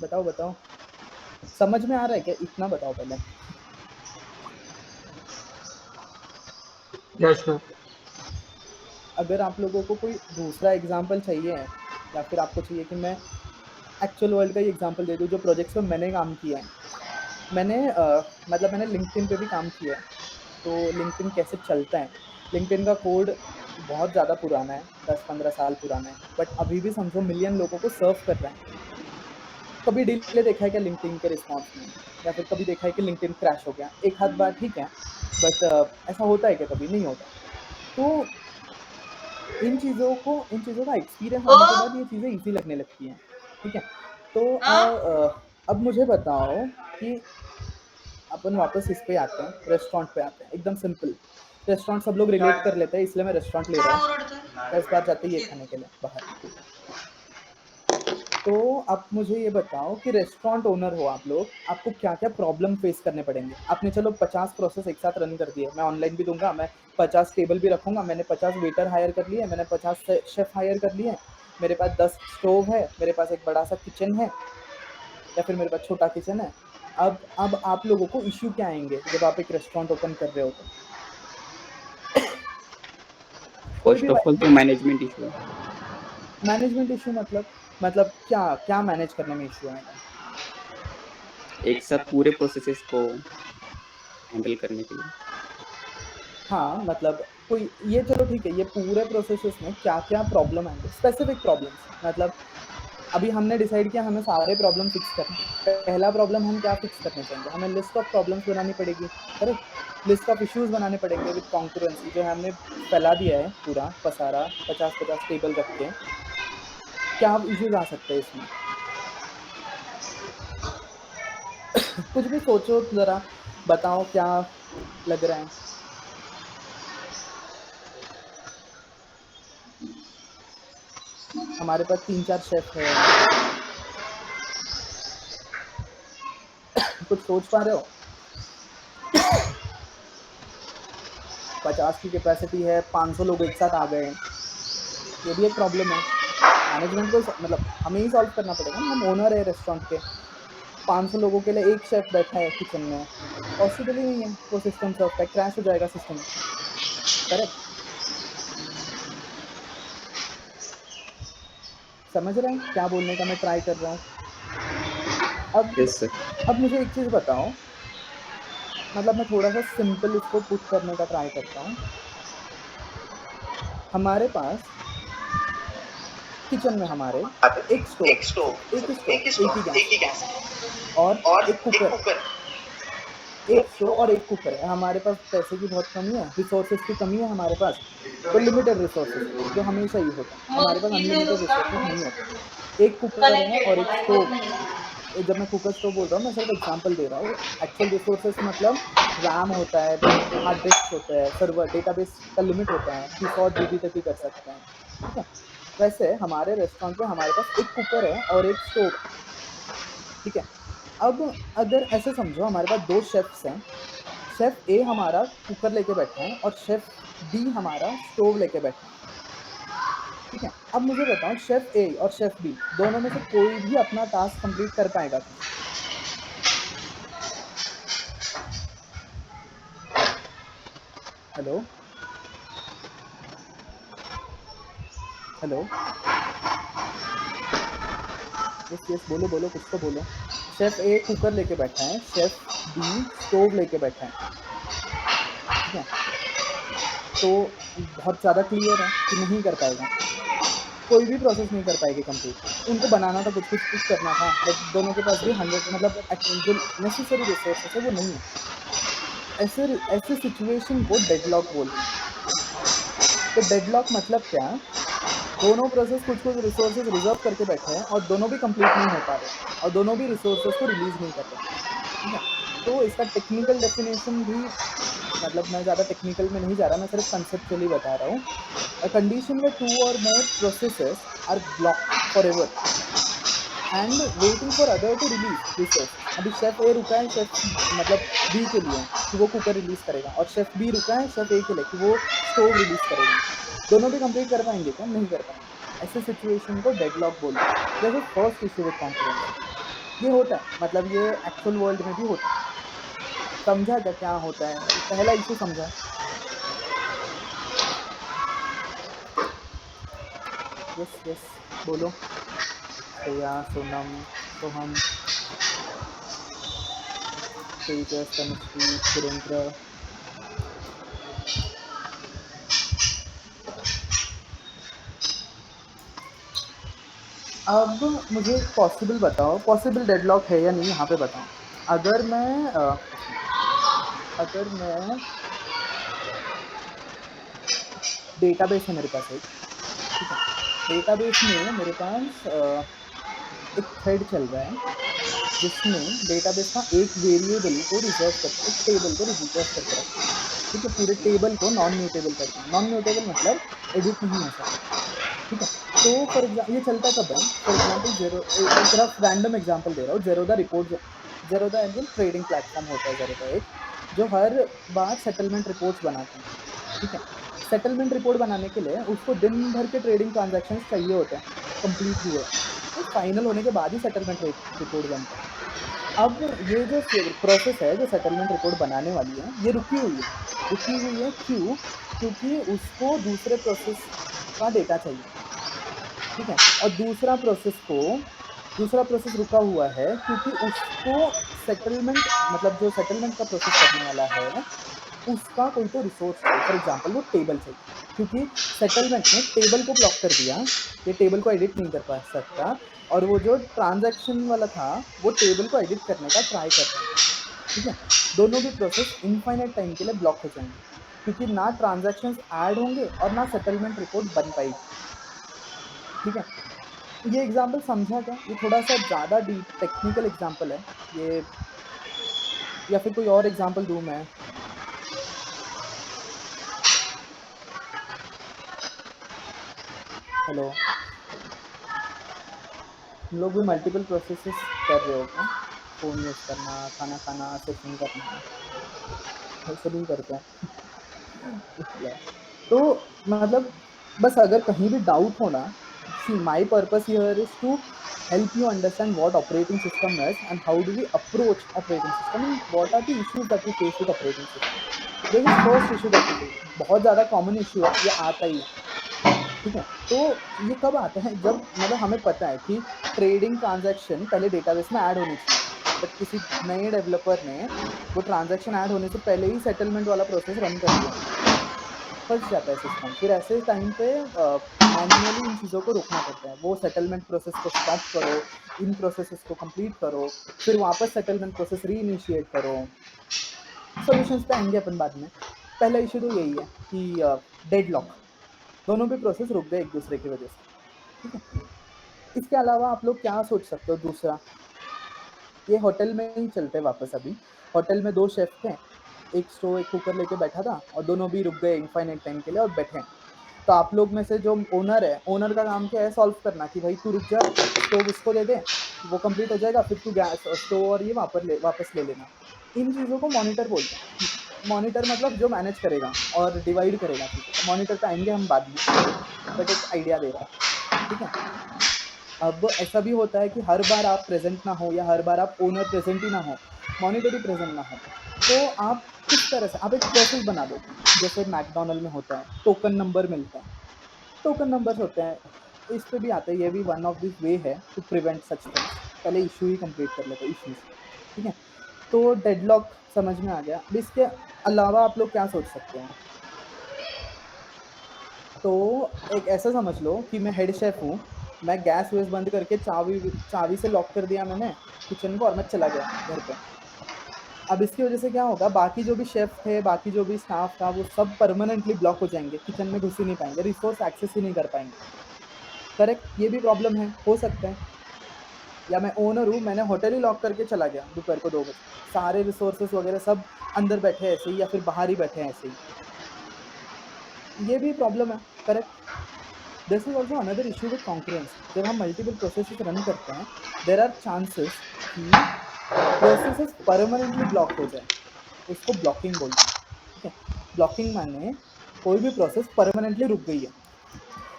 बताओ, समझ में आ रहा है क्या? इतना बताओ पहले। Yes sir. अगर आप लोगों को कोई दूसरा एग्जाम्पल चाहिए है, या फिर आपको चाहिए कि मैं एक्चुअल वर्ल्ड का ही एग्जांपल दे दूँ जो प्रोजेक्ट्स पे मैंने काम किया है। मैंने लिंक्डइन पे भी काम किया है, तो लिंक्डइन कैसे चलता है। लिंक्डइन का कोड बहुत ज़्यादा पुराना है, 10-15 साल पुराना है, बट अभी भी समझो मिलियन लोगों को सर्व कर रहा है। कभी डिले देखा है क्या लिंक्डइन के रिस्पॉन्स में? या फिर कभी देखा है कि लिंक्डइन क्रैश हो गया? एक आध बार ठीक है, बट ऐसा होता है क्या? कभी नहीं होता। तो इन चीज़ों का एक्सपीरियंस आने के बाद ये चीज़ें ईजी लगने लगती हैं। ठीक है, तो अब मुझे बताओ कि अपन वापस इस पे आते हैं, रेस्टोरेंट पे आते हैं। एकदम सिंपल, रेस्टोरेंट सब लोग रिलेट कर लेते हैं, इसलिए मैं रेस्टोरेंट ले रहा हूँ। 10 बार जाते ही ये खाने के लिए बाहर। तो अब मुझे ये बताओ कि रेस्टोरेंट ओनर हो आप लोग, आपको क्या क्या प्रॉब्लम फेस करने पड़ेंगे। आपने चलो 50 प्रोसेस एक साथ रन कर दिए, मैं ऑनलाइन भी दूंगा, मैं 50 टेबल भी रखूंगा, मैंने 50 वेटर हायर कर लिए, मैंने 50 शेफ हायर कर लिए, मेरे पास 10 स्टोव है, मेरे पास एक बड़ा सा किचन है, या फिर मेरे पास छोटा किचन है। अब आप लोगों को इश्यू क्या आएंगे जब आप एक रेस्टोरेंट ओपन कर रहे हो? तो कोई फर्स्ट भी ऑफ ऑल तो मैनेजमेंट इशू है। मैनेजमेंट इशू मतलब क्या क्या मैनेज करने में इशू आएगा? एक साथ पूरे प्रोसेसेस को हैंडल करने के लिए। हाँ, मतलब कोई ये, चलो ठीक है, ये पूरे प्रोसेसेस में क्या क्या प्रॉब्लम आएंगे, स्पेसिफिक प्रॉब्लम्स। मतलब अभी हमने डिसाइड किया हमें सारे प्रॉब्लम फिक्स करने हैं। पहला प्रॉब्लम हम क्या फिक्स करने चाहेंगे? हमें लिस्ट ऑफ प्रॉब्लम्स बनानी पड़ेगी, करेक्ट। लिस्ट ऑफ इश्यूज बनाने पड़ेंगे विद कॉन्करेंसी, जो है हमने फैला दिया है पूरा पसारा 50-50 टेबल रख के। क्या इश्यूज आ सकते हैं इसमें? कुछ भी सोचो जरा, बताओ क्या लग रहा है। हमारे पास 3-4 शेफ है, कुछ सोच पा रहे हो? 50 की कैपेसिटी है, 500 लोग एक साथ आ गए, ये भी एक प्रॉब्लम है। मैनेजमेंट को मतलब हमें ही सॉल्व करना पड़ेगा ना, हम ओनर है रेस्टोरेंट के। 500 लोगों के लिए एक शेफ बैठा है किचन में, पॉसिबल ही नहीं है वो सिस्टम सर्व का, क्रैश हो जाएगा सिस्टम। करेक्ट, समझ रहे हैं क्या बोलने का मैं ट्राई कर रहा हूँ? अब यस सर। अब मुझे एक चीज़ बताओ, मतलब मैं थोड़ा सा सिंपल इसको पुट करने का ट्राई करता हूँ। हमारे पास किचन में हमारे एक स्टोव, सिर्फ एक ही स्टोव, एक ही गैस, और एक कुकर। एक स्टोव और एक कुकर है। हमारे पास पैसे की बहुत कमी है, रिसोर्सेज की कमी है हमारे पास, तो लिमिटेड रिसोर्सेज है जो हमेशा ही होता है, हमारे पास अनलिमिटेड रिसोर्सेज नहीं होते। एक कुकर है और एक स्टोव। जब मैं कुकर स्टोव बोल रहा हूँ, मैं सिर्फ एग्जांपल दे रहा हूँ। एक्चुअल रिसोर्सेज मतलब रैम होता है, हार्ड डिस्क होता है, सर्वर डेटाबेस का लिमिट होता है कि 100 GB तक ही कर सकते हैं। ठीक है, वैसे हमारे रेस्टोरेंट में हमारे पास एक कुकर है और एक स्टोव है। ठीक है, अब अगर ऐसे समझो हमारे पास 2 शेफ्स हैं, शेफ ए हमारा कुकर लेके बैठा है और शेफ बी हमारा स्टोव लेके बैठा है। ठीक है, अब मुझे बताओ शेफ ए और शेफ बी दोनों में से कोई भी अपना टास्क कंप्लीट कर पाएगा क्या? हेलो, हेलो, यस यस, बोलो बोलो, कुछ तो बोलो। शेफ ए कुकर लेके बैठा है, शेफ बी स्टोव लेके बैठा है, ठीक है। तो बहुत ज़्यादा क्लियर है कि नहीं कर पाएगा, कोई भी प्रोसेस नहीं कर पाएगी कंप्लीट। उनको बनाना था, कुछ कुछ कुछ करना था, बट दोनों के पास भी 100 मतलब जो नेसेसरी रिसोर्सेस है वो नहीं है। ऐसे ऐसे सिचुएशन को डेडलॉक बोलते हैं। तो डेडलॉक मतलब क्या? दोनों प्रोसेस कुछ कुछ रिसोर्सेज रिजर्व करके बैठे हैं और दोनों भी कंप्लीट नहीं हो पा रहे और दोनों भी रिसोर्सेज को रिलीज नहीं कर रहे, ठीक है। तो इसका टेक्निकल डेफिनेशन भी, मतलब मैं ज़्यादा टेक्निकल में नहीं जा रहा, मैं सिर्फ कंसेप्चुअली बता रहा हूँ। अ कंडीशन में 2 or more processes are blocked forever and waiting for other to release resources. अभी शेफ ए रुका है शेफ मतलब बी के लिए कि वो कुकर रिलीज करेगा, और शेफ बी रुका है शेफ ए के लिए कि वो स्टोव रिलीज करेगा। दोनों भी कंप्लीट कर पाएंगे क्या? नहीं कर पाएंगे। ऐसे सिचुएशन को डेडलॉक बोलते हैं। जैसे फर्स्ट इशू विद कॉन्करेंसी, ये होता है, मतलब ये एक्चुअल वर्ल्ड में भी होता है। समझा क्या क्या होता है? पहला इशू समझा? यस यस, बोलो। श्रेया, सोनम, सोहम, तेजस, तनुश्री, सुरेंद्र। अब मुझे एक पॉसिबल बताओ, पॉसिबल डेडलॉक है या नहीं यहाँ पे बताओ। अगर मैं डेटाबेस है मेरे पास एक, ठीक है। डेटाबेस में मेरे पास एक थ्रेड चल रहा है जिसमें डेटाबेस का एक वेरिएबल को रिजर्व करके, एक टेबल को रिजर्व करके रखा है, ठीक है। पूरे टेबल को नॉन म्यूटेबल कर दिया। नॉन म्यूटेबल मतलब एडिट नहीं हो सकता, ठीक है। तो फॉर एग्जाम्पल ये चलता कब है? फॉर एग्जाम्पल एक रफ रैंडम एग्जाम्पल दे रहा हूँ। Zerodha report, Zerodha Indian trading platform होता है जेरोदा एक, जो हर बार सेटलमेंट रिपोर्ट्स बनाते हैं, ठीक है। सेटलमेंट रिपोर्ट बनाने के लिए उसको दिन भर के ट्रेडिंग ट्रांजैक्शन चाहिए होते हैं, कंप्लीट हुए तो फाइनल होने के बाद ही सेटलमेंट रिपोर्ट बनता है। अब ये जो प्रोसेस है जो सेटलमेंट रिपोर्ट बनाने वाली है, ये रुकी हुई है। रुकी हुई है क्यों? क्योंकि उसको दूसरे प्रोसेस का डेटा चाहिए, ठीक है। और दूसरा प्रोसेस रुका हुआ है क्योंकि उसको सेटलमेंट, मतलब जो सेटलमेंट का प्रोसेस करने वाला है उसका कोई तो रिसोर्स चाहिए। फॉर एग्जांपल वो टेबल चाहिए, क्योंकि सेटलमेंट ने टेबल को ब्लॉक कर दिया, ये टेबल को एडिट नहीं कर पा सकता, और वो जो ट्रांजैक्शन वाला था वो टेबल को एडिट करने का ट्राई कर रहा है, ठीक है। दोनों भी प्रोसेस इनफाइनाइट टाइम के लिए ब्लॉक हो जाएंगे, क्योंकि ना ट्रांजैक्शंस ऐड होंगे और ना सेटलमेंट रिपोर्ट बन पाएगी, ठीक है। ये एग्जाम्पल समझा क्या? ये थोड़ा सा ज़्यादा डीप टेक्निकल एग्जाम्पल है ये, या फिर कोई और एग्जाम्पल दूं मैं? हेलो, हम लोग भी मल्टीपल प्रोसेसेस कर रहे हो क्या? फ़ोन यूज़ करना, खाना खाना, सेशन करना, ऐसे नहीं करते हैं। तो मतलब बस अगर कहीं भी डाउट हो ना, see my purpose here is to help you understand what operating system is and how do we approach operating system and what are the issues that we face with operating system. This is first issue that we face. बहुत ज़्यादा common issue है, ये आता ही है, ठीक है। तो ये कब आता है? जब मतलब हमें पता है कि ट्रेडिंग ट्रांजैक्शन पहले डेटाबेस में ऐड होनी चाहिए, बट किसी नए डेवलपर ने वो ट्रांजैक्शन ऐड होने से पहले ही सेटलमेंट वाला प्रोसेस रन कर दिया, फंस जाता है सिस्टम। फिर ऐसे टाइम पे मैन्युअली इन चीज़ों को रोकना पड़ता है। वो सेटलमेंट प्रोसेस को स्टॉप करो, इन प्रोसेसेस को कंप्लीट करो, फिर वापस सेटलमेंट प्रोसेस रीइनिशिएट करो। सॉल्यूशंस पे आएंगे अपन बाद में। पहला इशू तो यही है कि डेडलॉक, दोनों भी प्रोसेस रुक गए एक दूसरे की वजह से, ठीक है। इसके अलावा आप लोग क्या सोच सकते हो दूसरा? ये होटल में ही चलते वापस। अभी होटल में 2 शेफ थे, एक स्टोव एक कुकर लेके बैठा था और दोनों भी रुक गए इनफाइनाइट टाइम के लिए और बैठे हैं। तो आप लोग में से जो ओनर है, ओनर का काम क्या है? सॉल्व करना कि भाई तू रुक जा, स्टोव उसको दे दे, वो कंप्लीट हो जाएगा, फिर तू गैस स्टोव और ये वापस ले लेना। इन चीज़ों को मॉनिटर बोलते हैं। मॉनिटर मतलब जो मैनेज करेगा और डिवाइड करेगा चीज़ों को। मॉनिटर पे आएंगे हम बाद में, बट एक आइडिया दे रहा हूँ, ठीक है। अब ऐसा भी होता है कि हर बार आप प्रेजेंट ना हो या हर बार आप ओनर प्रेजेंट ही ना हो, मॉनिटर ही प्रेजेंट ना हो, तो आप किस तरह से आप एक प्रोसेस बना दो। जैसे मैकडोनल्ड में होता है, टोकन नंबर मिलता है, टोकन नंबर्स होते हैं, इस पे भी आते हैं, ये भी वन ऑफ दिस वे है टू प्रिवेंट सच थिंग्स। पहले इशू ही कंप्लीट कर लेते हैं, इश्यूज, ठीक है। तो डेडलॉक समझ में आ गया। अब इसके अलावा आप लोग क्या सोच सकते हैं? तो एक ऐसा समझ लो कि मैं हेड शेफ हूँ, मैं गैस वैस बंद करके चाबी से लॉक कर दिया मैंने किचन को और मैं चला गया घर पे। अब इसकी वजह से क्या होगा, बाकी जो भी शेफ थे, बाकी जो भी स्टाफ था, वो सब परमानेंटली ब्लॉक हो जाएंगे, किचन में घुस ही नहीं पाएंगे, रिसोर्स एक्सेस ही नहीं कर पाएंगे। करेक्ट, ये भी प्रॉब्लम है, हो सकता है। या मैं ओनर हूँ, मैंने होटल ही लॉक करके चला गया दोपहर को 2 बजे, सारे रिसोर्सेस वगैरह सब अंदर बैठे ऐसे ही या फिर बाहर ही बैठे ऐसे ही, ये भी प्रॉब्लम है। Correct, this is also another issue with concurrency. जब हम मल्टीपल प्रोसेसेस रन करते हैं, देर आर चांसेस कि प्रोसेसेस परमानेंटली ब्लॉक हो जाए, उसको ब्लॉकिंग बोलते हैं, ठीक है। ब्लॉकिंग माने कोई भी प्रोसेस परमानेंटली रुक गई है।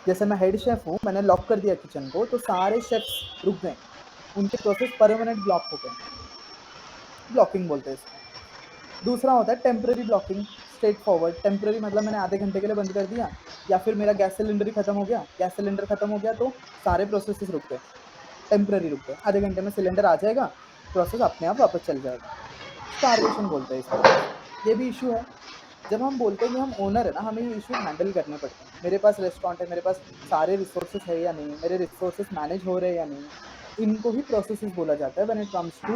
जैसे मैं हेड शेफ हूँ, मैंने लॉक कर दिया किचन को, तो सारे शेफ्स रुक गए, उनके प्रोसेस परमानेंट ब्लॉक हो गए, ब्लॉकिंग बोलते हैं इसको। दूसरा होता है temporary blocking, straight forward. Temporary मतलब मैंने आधे घंटे के लिए बंद कर दिया, या फिर मेरा गैस सिलेंडर ही खत्म हो गया, गैस सिलेंडर खत्म हो गया तो सारे प्रोसेसेस रुक गए, टेम्पररी रुक गए। आधे घंटे में सिलेंडर आ जाएगा, प्रोसेस अपने आप वापस चल जाएगा, स्टारवेशन बोलते हैं इसको। ये भी इशू है। जब हम बोलते हैं कि हम ओनर है ना, हमें ये इशू हैंडल करने पड़ते हैं। मेरे पास रेस्टोरेंट है, मेरे पास सारे रिसोर्सेज है या नहीं, मेरे रिसोर्सेज मैनेज हो रहे हैं या नहीं, इनको ही प्रोसेसेस बोला जाता है when it comes to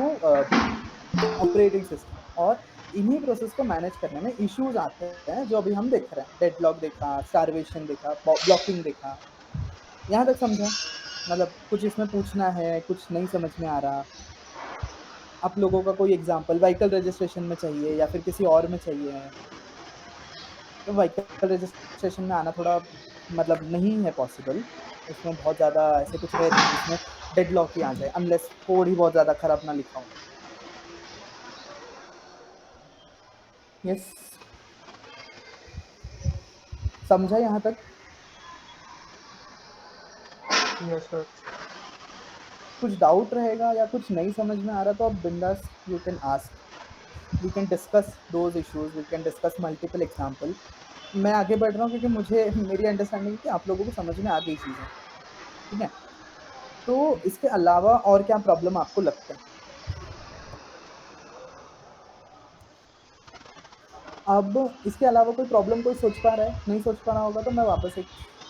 operating system. और इन्हीं प्रोसेस को मैनेज करने में इश्यूज आते हैं, जो अभी हम देख रहे हैं। डेडलॉक देखा, स्टारवेशन देखा, ब्लॉकिंग देखा। यहाँ तक समझा? मतलब कुछ इसमें पूछना है, कुछ नहीं समझ में आ रहा? आप लोगों का कोई एग्जांपल व्हीकल रजिस्ट्रेशन में चाहिए या फिर किसी और में चाहिए? तो व्हीकल रजिस्ट्रेशन में आना थोड़ा मतलब नहीं है पॉसिबल, उसमें बहुत ज़्यादा ऐसे कुछ है नहीं जिसमें डेडलॉक ही आ जाए, अनलेस कोड ही बहुत ज़्यादा खराब ना लिखा हो। यस, समझा यहाँ तक? Yes sir. कुछ डाउट रहेगा या कुछ नहीं समझ में आ रहा तो आप बिंदास you can ask, we can discuss those issues, we can discuss multiple example. मैं आगे बढ़ रहा हूँ क्योंकि मुझे मेरी अंडरस्टैंडिंग कि आप लोगों को समझ में आ गई चीज़ें, ठीक है। तो इसके अलावा और क्या प्रॉब्लम आपको लगता है? अब इसके अलावा कोई प्रॉब्लम कोई सोच पा रहा है? नहीं सोच पा रहा होगा तो मैं वापस एक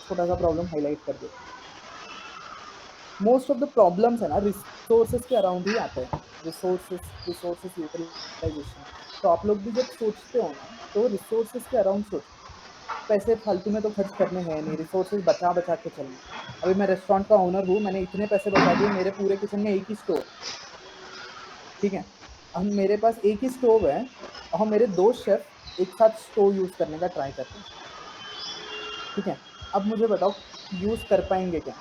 छोटा सा प्रॉब्लम हाईलाइट कर देता हूँ। मोस्ट ऑफ द प्रॉब्लम्स है ना रिसोर्सेज के अराउंड ही आते हैं, रिसोर्सेज यूटिलाइजेशन। तो आप लोग भी जब सोचते हो ना, तो रिसोर्सेज के अराउंड सोचो। पैसे फालतू में तो खर्च करने हैं नहीं, रिसोर्सेज बचा बचा के चलना। अभी मैं रेस्टोरेंट का ओनर हूँ, मैंने इतने पैसे बचा दिए, मेरे पूरे किचन में एक ही स्टोव, ठीक है। अब मेरे पास एक ही स्टोव है और मेरे 2 शेफ एक साथ स्टोव यूज करने का ट्राई करते हैं, ठीक है। अब मुझे बताओ यूज कर पाएंगे क्या?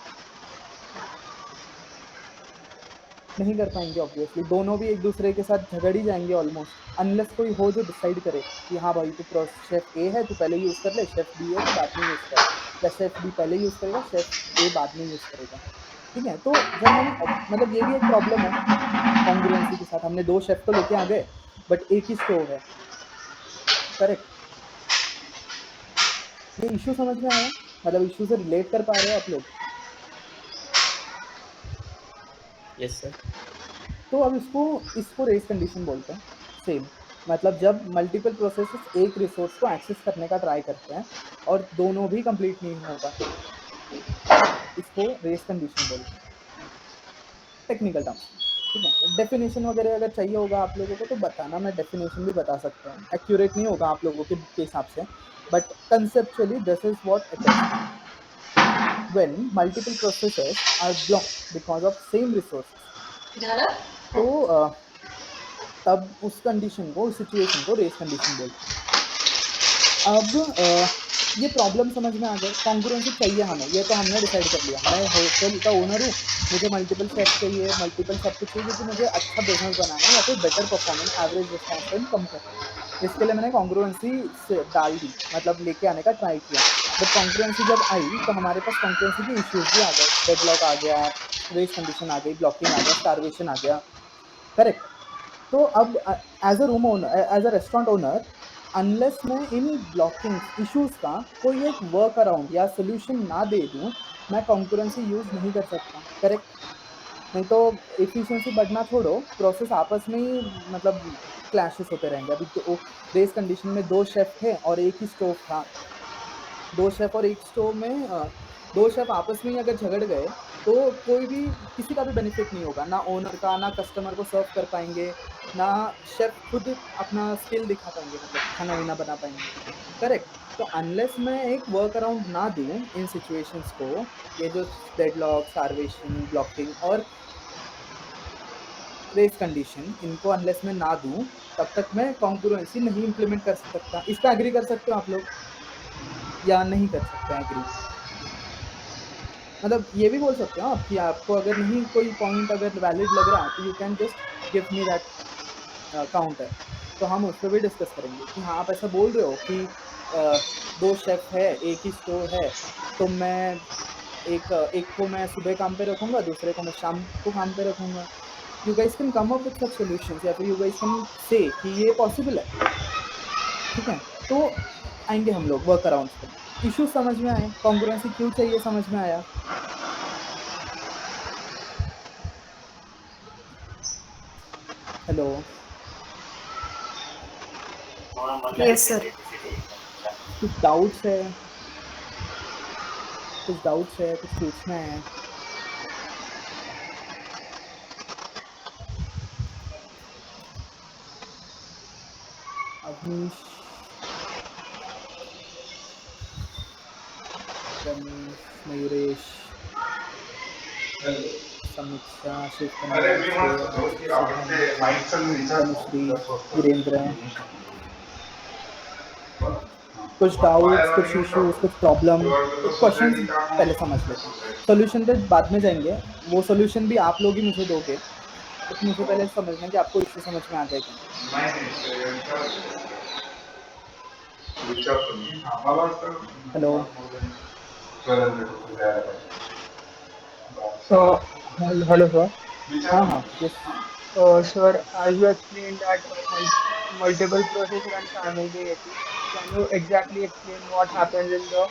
नहीं कर पाएंगे ऑब्वियसली, दोनों भी एक दूसरे के साथ झगड़ ही जाएंगे ऑलमोस्ट, अनलेस कोई हो जो डिसाइड करे कि हाँ भाई तू शेफ ए है, तू पहले यूज़ कर ले, शेफ बी है तो बाद में यूज़ कर, या शेफ बी पहले यूज़ करेगा, शेफ ए बाद में यूज़ करेगा, ठीक है। तो जब हम मतलब ये भी एक प्रॉब्लम है कॉन्ग्रुएंसी के साथ, हमने 2 शेफ तो लेके आ गए बट एक ही स्टोव है, करेक्ट। ये इशू समझ में आया? मतलब इशू से रिलेट कर पा रहे हो आप लोग? Yes sir. तो अब इसको रेस कंडीशन बोलते हैं। सेम मतलब जब मल्टीपल प्रोसेसेस एक रिसोर्स को एक्सेस करने का ट्राई करते हैं और दोनों भी कंप्लीट नहीं होगा, इसको रेस कंडीशन बोलते हैं टेक्निकल टर्म, ठीक है। डेफिनेशन वगैरह अगर चाहिए होगा आप लोगों को तो बताना, मैं डेफिनेशन भी बता सकता हूँ। एक्यूरेट नहीं होगा आप लोगों के हिसाब से, but conceptually this is what it is when multiple processes are blocked because of same resources. तो तब उस कंडीशन को, उस सिचुएशन को रेस कंडीशन बोलते हैं। अब ये प्रॉब्लम समझ में आ गए, कॉन्ग्रुएंसी चाहिए हमें, ये तो हमने डिसाइड कर लिया। मैं होटल का ओनर हूँ, मुझे मल्टीपल शेफ चाहिए, मल्टीपल सब कुछ चाहिए, क्योंकि मुझे अच्छा बिजनेस बनाना है या फिर better performance, average response time कम करना है। इसके लिए मैंने कॉन्ग्रुएंसी डाल दी, मतलब लेके आने का ट्राई किया। बट कॉन्ग्रुएंसी जब आई तो हमारे पास कॉन्ग्रुएंसी के इश्यूज भी आ गए, डेडलॉक आ गया, रेस कंडीशन आ गई, ब्लॉकिंग आ गया, स्टारवेशन आ गया, करेक्ट। तो अब as a room owner, as a restaurant owner, unless मैं इन ब्लॉकिंग इश्यूज का कोई एक वर्क अराउंड या सोल्यूशन ना दे दूं, मैं कॉन्करेंसी यूज नहीं कर सकता। करेक्ट? नहीं तो एफिशिएंसी बढ़ना छोड़ो, प्रोसेस आपस में ही मतलब क्लैशेस होते रहेंगे। अभी तो रेस कंडीशन में 2 शेफ थे और एक ही स्टोव था। 2 शेफ और एक स्टोव में 2 शेफ आपस में ही अगर झगड़ गए तो कोई भी किसी का भी बेनिफिट नहीं होगा, ना ओनर का, ना कस्टमर को सर्व कर पाएंगे, ना शेफ खुद अपना स्किल दिखा पाएंगे, मतलब खाना वीना बना पाएंगे। करेक्ट? तो अनलेस मैं एक वर्क अराउंड ना दूं इन सिचुएशंस को, ये जो डेडलॉक, स्टारवेशन, ब्लॉकिंग और रेस कंडीशन, इनको अनलेस मैं ना दूं, तब तक मैं कॉन्करेंसी नहीं इंप्लीमेंट कर सकता। इस पे एग्री कर सकते हो आप लोग या नहीं कर सकते एग्री? मतलब ये भी बोल सकते हो आप कि आपको अगर नहीं कोई पॉइंट अगर वैलिड लग रहा तो you can just give me that counter, तो हम उस पर भी डिस्कस करेंगे कि हाँ आप ऐसा बोल रहे हो कि 2 शेफ है, एक ही स्टोव है, तो मैं एक को मैं सुबह काम पे रखूंगा, दूसरे को मैं शाम को काम पे रखूंगा। You guys can come up with such solutions, या फिर यू गाइस कैन से कि ये पॉसिबल है। ठीक है? तो आएंगे हम लोग वर्क अराउंड्स पे। इशू समझ में आए, कॉन्ग्रुएंसी क्यों चाहिए समझ में आया। हेलो? Yes sir. कुछ डाउट्स है? कुछ डाउट्स है, कुछ पूछना है? अवनीश, रमेश, मयूरेश, समीक्षा, शिव कुमार, श्रेया, शुभम, तनुश्री, वीरेंद्र। कुछ डाउट्स, कुछ इश्यूज, कुछ प्रॉब्लम, कुछ क्वेश्चंस पहले समझ लेते हैं, सॉल्यूशन पे बाद में जाएंगे। वो सॉल्यूशन भी आप लोग ही मुझे दोगे, तो मुझे पहले समझना कि आपको इश्यू समझ में आ गया क्या। हेलो? Hello, sir. हाँ हाँ, yes. Sir, as you explained that multiple processes run simultaneously, can you exactly explain what happens in the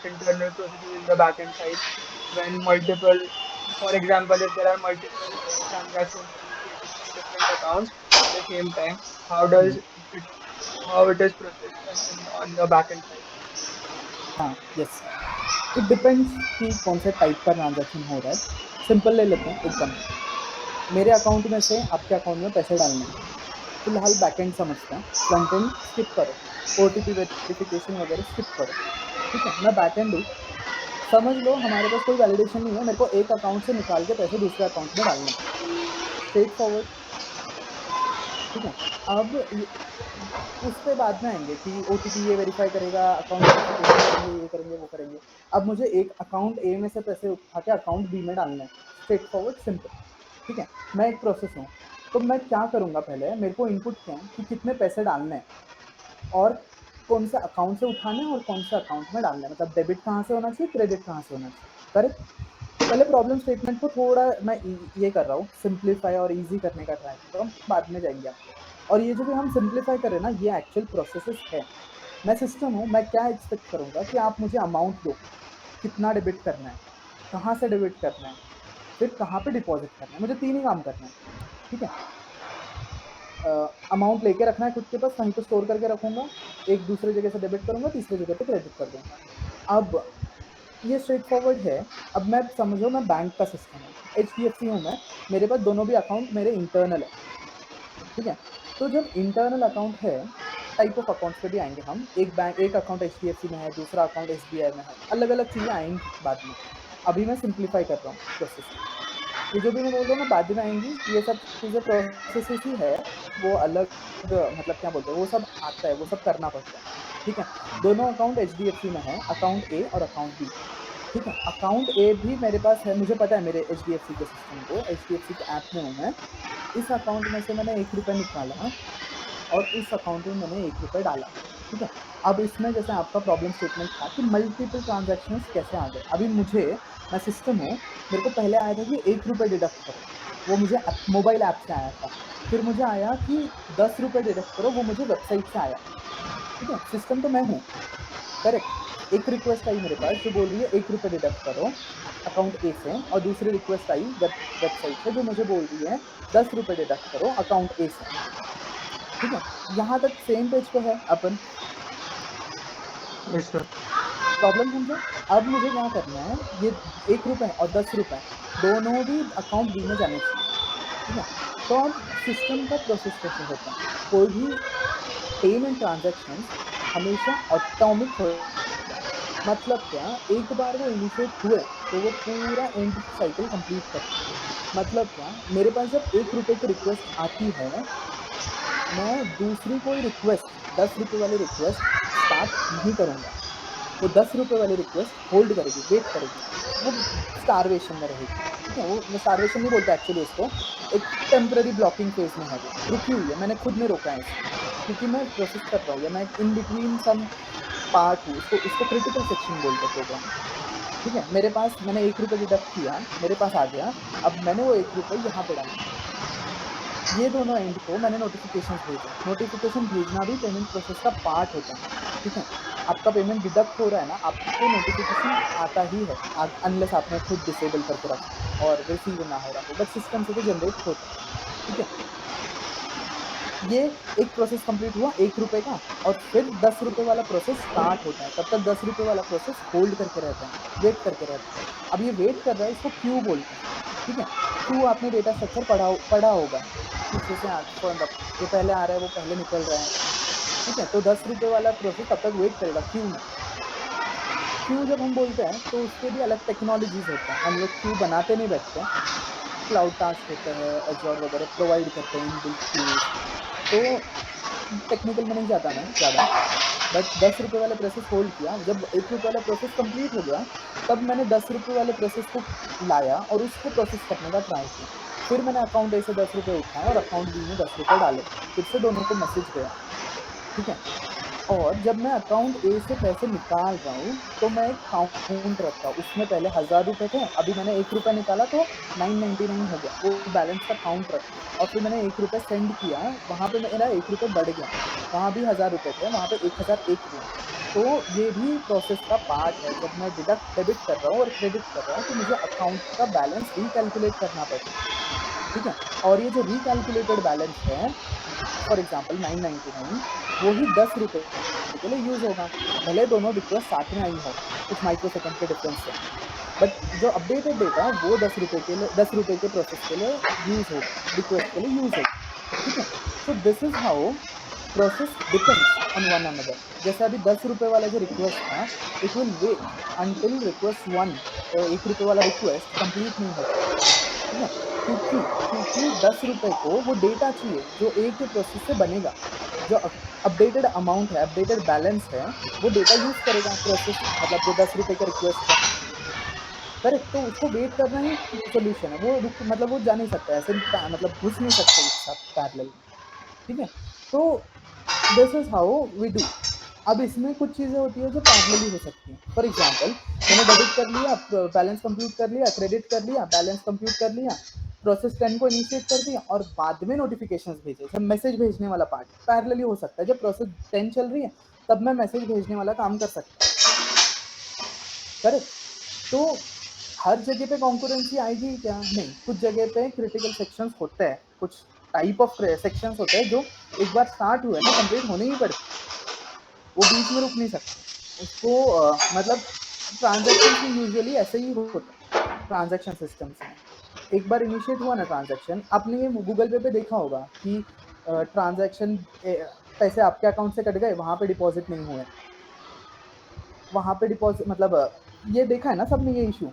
internal processes in the backend side when multiple, for example, if there are multiple transactions initiated from different accounts at the same time, how does it, how it is processed on the backend side? हाँ, yes. It depends कि कौन से type का transaction हो रहा है। Simple ले लेते हैं एकदम, मेरे अकाउंट में से आपके अकाउंट में पैसे डालने हैं, फिलहाल बैकएंड समझते हैं, फ्रंट एंड स्किप करो, ओटीपी वेरिफिकेशन वगैरह स्किप करो। ठीक है? मैं बैकएंड हूँ, समझ लो हमारे पास कोई वैलिडेशन नहीं है, मेरे को एक अकाउंट से निकाल के पैसे दूसरे अकाउंट में डालने हैं, स्ट्रेट फॉरवर्ड। ठीक है? अब उस पे बाद में आएंगे कि ओटीपी ये वेरीफाई करेगा, अकाउंट वेरिफिकेशन करेंगे, ये करेंगे, वो करेंगे। अब मुझे एक अकाउंट ए में से पैसे उठा के अकाउंट बी में डालना है, स्ट्रेट फॉरवर्ड, सिंपल। ठीक है? मैं एक प्रोसेस हूँ, तो मैं क्या करूँगा, पहले मेरे को इनपुट क्या है कि कितने पैसे डालने हैं और कौन से अकाउंट से उठाने हैं और कौन से अकाउंट में डालना है, मतलब डेबिट कहाँ से होना चाहिए, क्रेडिट कहाँ से होना चाहिए। करेक्ट? पहले प्रॉब्लम स्टेटमेंट को थोड़ा मैं ये कर रहा हूँ, सिंप्लीफाई और इजी करने का ट्राई कर रहा हूँ, बाद में जाएंगे आपको। और ये जो भी हम सिंप्लीफाई कर रहे हैं ना, ये एक्चुअल प्रोसेसेस है। मैं सिस्टम हूँ, मैं क्या एक्सपेक्ट करूँगा कि आप मुझे अमाउंट दो, कितना डेबिट करना है, कहाँ से डेबिट करना है, फिर कहाँ पे डिपॉजिट करना है। मुझे 3 ही काम करना है। ठीक है? अमाउंट लेके रखना है खुद के पास, कहीं पे स्टोर करके रखूंगा, एक दूसरे जगह से डेबिट करूंगा, तीसरे जगह पे क्रेडिट कर दूंगा। अब ये स्ट्रेट फॉरवर्ड है। अब मैं समझो मैं बैंक का सिस्टम है, HDFC हूँ मैं, मेरे पास दोनों भी अकाउंट मेरे इंटरनल है। ठीक है? तो जब इंटरनल अकाउंट है, टाइप ऑफ अकाउंट्स पे भी आएंगे हम, एक अकाउंट HDFC में है, दूसरा अकाउंट SBI में है, अलग अलग चीज़ें आएंगी बाद में। अभी मैं सिंप्लीफाई कर रहा हूँ प्रोसेस। ये जो भी मैं बोल रहा हूँ ना, बाद में आएंगी, ये सब चीज़ें प्रोसेस ही है, वो अलग मतलब क्या बोलते हैं, वो सब आता है, वो सब करना पड़ता है। ठीक है? दोनों अकाउंट HDFC में है, अकाउंट ए और अकाउंट बी। ठीक है? अकाउंट ए भी मेरे पास है, मुझे पता है मेरे HDFC के सिस्टम को, HDFC के ऐप में हूँ मैं। इस अकाउंट में से मैंने 1 रुपया निकाला और इस अकाउंट में मैंने 1 रुपया डाला। ठीक है? अब इसमें जैसे आपका प्रॉब्लम स्टेटमेंट था कि मल्टीपल ट्रांजैक्शंस कैसे आ गए। अभी मैं सिस्टम हूँ, मेरे को पहले आया था कि 1 रुपया डिडक्ट करो, वो मुझे मोबाइल ऐप से आया था। फिर मुझे आया कि 10 रुपये डिडक्ट करो, वो मुझे वेबसाइट से आया। ठीक है, सिस्टम तो मैं हूँ, करेक्ट। एक रिक्वेस्ट आई मेरे पास जो बोल रही है 1 रुपये डिडक्ट करो अकाउंट ए से, और दूसरी रिक्वेस्ट आई वेबसाइट से जो मुझे बोल रही है 10 रुपये डिडक्ट करो अकाउंट ए से। ठीक है, यहाँ तक सेम पेज पे है अपन। Yes sir. प्रॉब्लम समझे? अब मुझे क्या करना है, ये 1 रुपये और 10 रुपये दोनों भी अकाउंट बी में जाने चाहिए। ठीक है, तो अब सिस्टम का प्रोसेस कैसे होता है, कोई भी पेमेंट ट्रांजैक्शंस हमेशा ऑटोमिक हो। मतलब क्या, एक बार वो इनिशिएट हुए तो वो पूरा एंड साइकिल कंप्लीट करते हैं। मतलब क्या, मेरे पास जब 1 रुपये की रिक्वेस्ट आती है, मैं दूसरी कोई रिक्वेस्ट 10 रुपये वाली रिक्वेस्ट स्टार्ट नहीं करूँगा। वो 10 रुपये वाली रिक्वेस्ट होल्ड करेगी, वेट करेगी, वो स्टारवेशन में रहेगी। ठीक है, वो मैं स्टारवेशन नहीं बोलता एक्चुअली उसको, एक टेम्पररी ब्लॉकिंग फेज में है, वो रुकी हुई है, मैंने खुद ने रोका है इसको, क्योंकि मैं प्रोसेस कर रहा हूँ या मैं इन बिटवीन सम पार्ट हूँ। इसको क्रिटिकल सेक्शन बोलते हैं प्रोग्राम। ठीक है, मेरे पास मैंने 1 रुपये डिडक्ट किया, मेरे पास आ गया, अब मैंने वो 1 रुपये यहाँ पे डाला, ये दोनों एंड को मैंने नोटिफिकेशंस भेजे। नोटिफिकेशन भेजना भी पेमेंट प्रोसेस का पार्ट होता है। ठीक है, आपका पेमेंट डिडक्ट हो रहा है ना, आपको नोटिफिकेशन आता ही है, अनलेस आपने खुद डिसेबल करके रखा और रिसीव ना हो रहा हो, बट सिस्टम से तो जनरेट होता है। ठीक है, ये एक प्रोसेस कंप्लीट हुआ 1 रुपये का, और फिर 10 रुपये वाला प्रोसेस स्टार्ट होता है। तब तक 10 रुपये वाला प्रोसेस होल्ड करके रहता है, वेट करके रहता है। अब ये वेट कर रहा है, इसको क्यू बोलते हैं। ठीक है, क्यू आपने डेटा स्ट्रक्चर पढ़ा होगा, पीछे से जो पहले आ रहा है वो पहले निकल रहा है। ठीक है, तो 10 रुपये वाला प्रोसेस तब तक वेट करेगा क्यू में। क्यू जब हम बोलते हैं तो उसके भी अलग टेक्नोलॉजीज होते हैं, हम लोग क्यू बनाते नहीं बैठते, क्लाउड टास्क होता है, एजोर वगैरह प्रोवाइड करते हैं इनबिल्ट क्यूज, तो टेक्निकल में नहीं जाता मैं ज़्यादा। बट 10 रुपये वाले प्रोसेस होल्ड किया, जब 1 रुपये वाला प्रोसेस कंप्लीट हो गया, तब मैंने 10 रुपये वाले प्रोसेस को लाया और उसको प्रोसेस करने का ट्राई किया। फिर मैंने अकाउंट ए से 10 रुपये उठाए और अकाउंट बी में 10 रुपये डाले, फिर से दोनों को मैसेज गया। ठीक है, और जब मैं अकाउंट ए से पैसे निकाल रहा हूँ तो मैं एक काउंट रखता हूँ, उसमें पहले 1000 रुपये थे, अभी मैंने 1 रुपये निकाला तो 999 हो गया, वो बैलेंस का काउंट रखता हूँ। और फिर मैंने 1 रुपये सेंड किया, वहाँ पे मेरा 1 रुपये बढ़ गया, वहाँ भी 1000 रुपये थे, वहाँ पे 1001 हुआ। तो ये भी प्रोसेस का पार्ट है, जब मैं डेबिट कर रहा हूँ और क्रेडिट कर रहा हूँ तो मुझे अकाउंट का बैलेंस रिकैलकुलेट करना पड़ेगा। ठीक है, और ये जो रिकैलकुलेटेड बैलेंस है, फॉर एग्जांपल 999, वही 10 रुपये के लिए यूज़ होगा, भले दोनों रिक्वेस्ट साथ में आई हो कुछ माइक्रो सेकंड के डिफरेंस से, बट जो अपडेटेड डेटा है वो 10 रुपये के लिए, 10 रुपये के प्रोसेस के लिए यूज़ होगा, रिक्वेस्ट के लिए यूज़ होगा। ठीक है, so this is how process depends on one another. जैसे अभी 10 रुपये वाला जो रिक्वेस्ट था, it will wait until request 1, 1 रुपये वाला रिक्वेस्ट कंप्लीट नहीं होता। ठीक है, क्योंकि 10 रुपये को वो डेटा चाहिए जो एक के प्रोसेस से बनेगा, जो अपडेटेड अमाउंट है, अपडेटेड बैलेंस है, वो डेटा यूज करेगा प्रोसेस, मतलब जो 10 रुपये का रिक्वेस्ट है, करेक्ट। तो उसको वेट करना ही सोल्यूशन है, वो मतलब वो जा नहीं सकता ऐसे, मतलब घुस नहीं सकते एक साथ पैरेलल। ठीक है, तो this is how we do. अब इसमें कुछ चीज़ें होती है जो पैरेलली हो सकती हैं। फॉर एग्जांपल, मैंने डेबिट कर लिया, बैलेंस कंप्यूट कर लिया, क्रेडिट कर लिया, बैलेंस कंप्यूट कर लिया, प्रोसेस 10 को इनिशिएट कर दिया और बाद में नोटिफिकेशंस भेजे, जब मैसेज भेजने वाला पार्ट पैरेलली हो सकता है। जब प्रोसेस 10 चल रही है तब मैं मैसेज भेजने वाला काम कर सकता हूँ, करेक्ट। तो हर जगह पे कॉन्करेंसी आएगी क्या? नहीं, कुछ जगह पे क्रिटिकल सेक्शंस होते हैं, कुछ टाइप ऑफ सेक्शंस होते हैं जो एक बार स्टार्ट हुए ना कंप्लीट होने ही पड़ते, वो बीच में रुक नहीं सकते उसको। मतलब ट्रांजैक्शन में यूजुअली ऐसे ही होता है, ट्रांजैक्शन सिस्टम्स में एक बार इनिशिएट हुआ ना ट्रांजैक्शन, आपने ये गूगल पे देखा होगा कि ट्रांजैक्शन पैसे आपके अकाउंट से कट गए, वहाँ पे डिपॉजिट नहीं हुए, वहाँ पे डिपॉजिट, मतलब ये देखा है ना सबने ये इशू,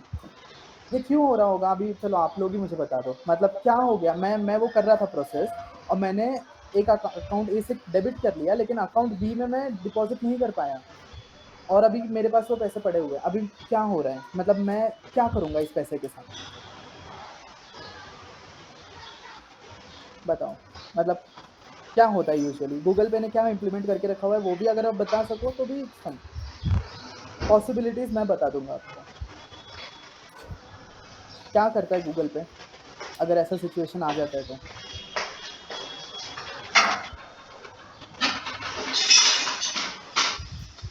ये क्यों हो रहा होगा? अभी चलो आप लोग ही मुझे बता दो, मतलब क्या हो गया? मैं वो कर रहा था प्रोसेस और मैंने एक अकाउंट ए से डेबिट कर लिया, लेकिन अकाउंट बी में मैं डिपॉजिट नहीं कर पाया और अभी मेरे पास वो पैसे पड़े हुए, अभी क्या हो रहा है? मतलब मैं क्या करूँगा इस पैसे के साथ, बताओ। मतलब क्या होता है यूजुअली, गूगल पे ने क्या इम्प्लीमेंट करके रखा हुआ है वो भी अगर आप बता सको तो भी फन, पॉसिबिलिटीज मैं बता दूंगा आपको। क्या करता है गूगल पे, अगर ऐसा सिचुएशन आ जाता है तो।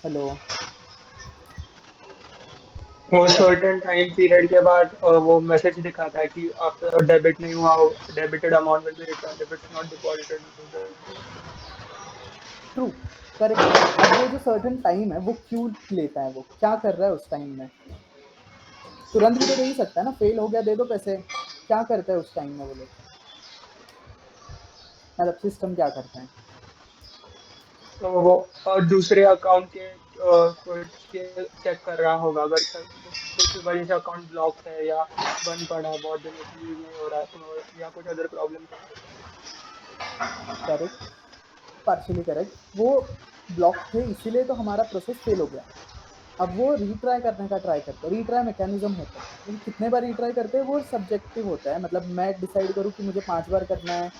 हेलो। वो सर्टेन टाइम पीरियड के बाद वो मैसेज दिखाता है कि आपका डेबिट नहीं हुआ, debited amount will be return if it's not deposited. True, correct. अब वो जो सर्टेन टाइम है वो क्यों लेता है, वो क्या कर रहा है उस टाइम में? तुरंत भी तो दे ही सकता है ना, फेल हो गया दे दो पैसे, क्या करता है उस टाइम में वो लोग, मतलब सिस्टम क्या करता है? तो वो दूसरे अकाउंट के कुछ चेक कर रहा होगा, अगर कुछ वजह से अकाउंट ब्लॉक है या बंद पड़ा है बहुत दिनों से, यूज नहीं हो रहा है, तो या कुछ अदर प्रॉब्लम चल रही करेक्ट, पार्शियली करेक्ट। वो ब्लॉक थे इसीलिए तो हमारा प्रोसेस फेल हो गया। अब वो रीट्राई करने का ट्राई करते हैं, रीट्राई मैकेनिज्म होता है, लेकिन कितने बार रीट्राई करते हैं वो सब्जेक्टिव होता है। मतलब मैं डिसाइड करूँ कि मुझे 5 बार करना है,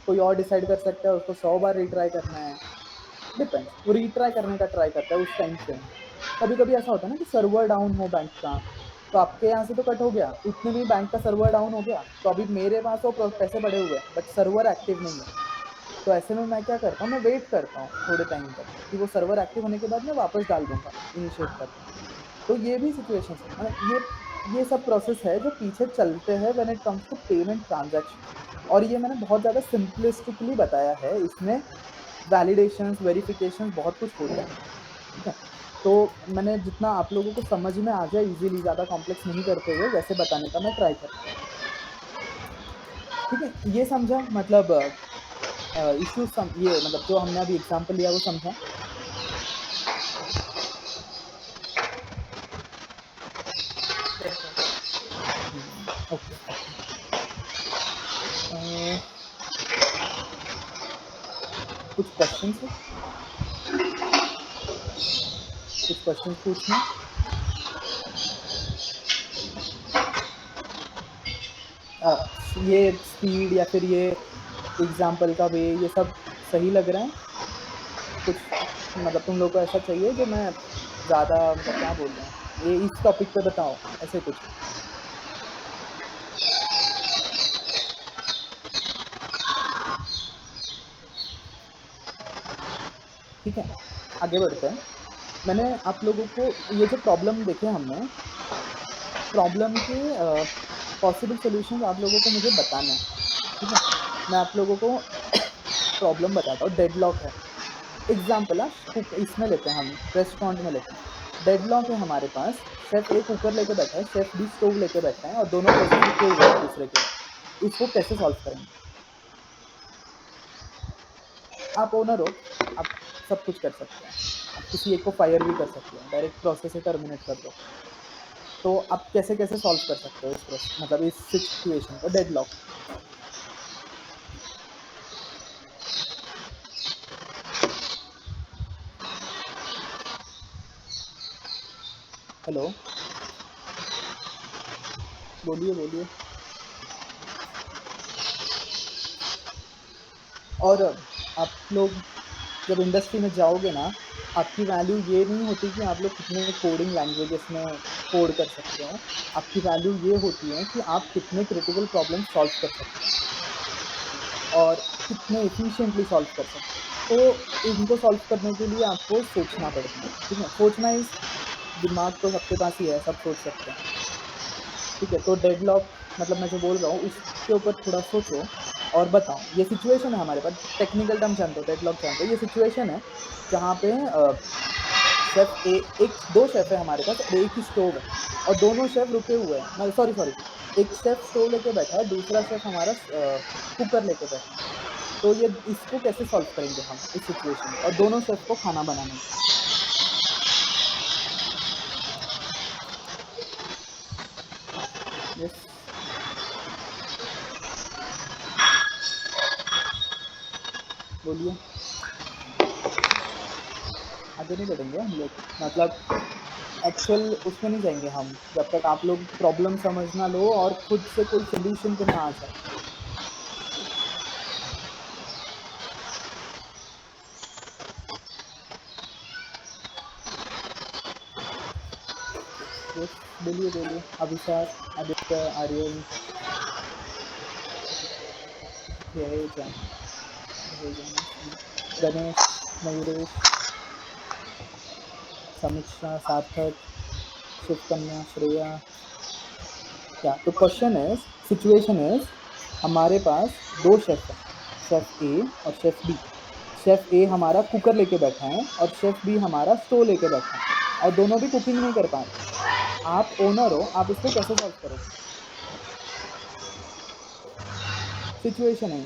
कोई और डिसाइड कर सकता है उसको 100 बार रीट्राई करना है, डिपेंड्स। वो रीट्राई करने का ट्राई करता है उस टाइम फ्रेम। कभी कभी ऐसा होता है ना कि सर्वर डाउन हो बैंक का, तो आपके यहाँ से तो कट हो गया, उतने में बैंक का सर्वर डाउन हो गया, तो अभी मेरे पास वो पैसे पड़े हुए हैं बट सर्वर एक्टिव नहीं है। तो ऐसे में मैं क्या करता हूँ, मैं वेट करता हूँ थोड़े टाइम तक कि वो सर्वर एक्टिव होने के बाद मैं वापस डाल दूंगा, इनिशिएट कर दूंगा। तो ये भी सिचुएशन है, मतलब ये सब प्रोसेस है जो पीछे चलते हैं when it comes to payment transaction. और ये मैंने बहुत ज़्यादा सिंपलिस्टिकली बताया है, इसमें वैलिडेशंस वेरिफिकेशन बहुत कुछ होता है, ठीक है। तो मैंने जितना आप लोगों को समझ में आ जाए इजीली, ज़्यादा कॉम्प्लेक्स नहीं करते हुए वैसे बताने का मैं ट्राई करता हूँ, ठीक है। ये समझा, मतलब इश्यू ये मतलब जो हमने अभी एग्जांपल लिया वो समझा। Okay okay. कुछ क्वेश्चंस है, कुछ क्वेश्चंस पूछना? ये स्पीड या फिर ये एग्जांपल का वे, ये सब सही लग रहा है? कुछ मतलब तुम लोग को ऐसा चाहिए जो मैं ज़्यादा, मतलब क्या बोल रहा हूँ, ये इस टॉपिक पे बताओ, ऐसे कुछ? ठीक है, आगे बढ़ते हैं। मैंने आप लोगों को ये जो प्रॉब्लम देखे हमने, प्रॉब्लम के पॉसिबल सॉल्यूशन आप लोगों को मुझे बताना है, ठीक है। मैं आप लोगों को प्रॉब्लम बताता हूँ। डेडलॉक है एग्जाम्पल, इसमें लेते हैं, हम रेस्टोरेंट में लेते हैं। डेडलॉक है हमारे पास, शेफ ए कुकर लेके बैठा है, शेफ बी स्टोव लेके बैठा है, और दोनों प्रोसेस रुके हुए हैं एक दूसरे के। इसको कैसे सॉल्व करेंगे? आप ओनर हो, आप सब कुछ कर सकते हैं, आप किसी एक को फायर भी कर सकते हो, डायरेक्ट प्रोसेस से टर्मिनेट कर दो। तो आप कैसे कैसे सॉल्व कर सकते हो इस प्रोसेस, मतलब इस सिचुएशन को, डेडलॉक? हेलो, बोलिए बोलिए। और आप लोग जब इंडस्ट्री में जाओगे ना, आपकी वैल्यू ये नहीं होती कि आप लोग कितने कोडिंग लैंग्वेजेस में कोड कर सकते हो, आपकी वैल्यू ये होती है कि आप कितने क्रिटिकल प्रॉब्लम सॉल्व कर सकते हो और कितने एफिशिएंटली सॉल्व कर सकते हो। तो इनको सॉल्व करने के लिए आपको सोचना पड़ता है, ठीक है। सोचना इस, दिमाग तो सबके पास ही है, सब सोच सकते हैं, ठीक है। तो डेडलॉक मतलब मैं जो बोल रहा हूँ उसके ऊपर थोड़ा सोचो और बताओ। ये सिचुएशन है हमारे पास, टेक्निकल टर्म जानते हो, डेडलॉक जानते हो, ये सिचुएशन है जहाँ पे शेफ एक दो शेफ है हमारे पास और एक ही स्टोव है, और दोनों शेफ रुके हुए हैं, मतलब सॉरी सॉरी, एक शेफ स्टोव लेके बैठा है, दूसरा शेफ हमारा कुकर लेके बैठा है। तो ये इसको कैसे सॉल्व करेंगे हम इस सिचुएशन को, और दोनों शेफ को खाना बनाना है। यस, बोलिए। आगे नहीं बढ़ेंगे हम लोग, मतलब एक्चुअल उसमें नहीं जाएंगे हम जब तक आप लोग प्रॉब्लम समझ ना लो और खुद से कोई सोल्यूशन पे ना आ जाए। यस, बोलिए बोलिए, अभिषेक, आदित्य, आर्यन। दहेजा, गणेश, मयूरेश, समीक्षा, सार्थक, शिवकन्या, श्रेया। क्या तो क्वेश्चन इज, सिचुएशन इज, हमारे पास दो शेफ हैं, शेफ ए और शेफ बी। शेफ ए हमारा कुकर लेके बैठा है और शेफ बी हमारा स्टोव लेके बैठा है, और दोनों भी कुकिंग नहीं कर पा रहे। आप ओनर हो, आप इसको कैसे सॉल्व करोगे? सिचुएशन है ये।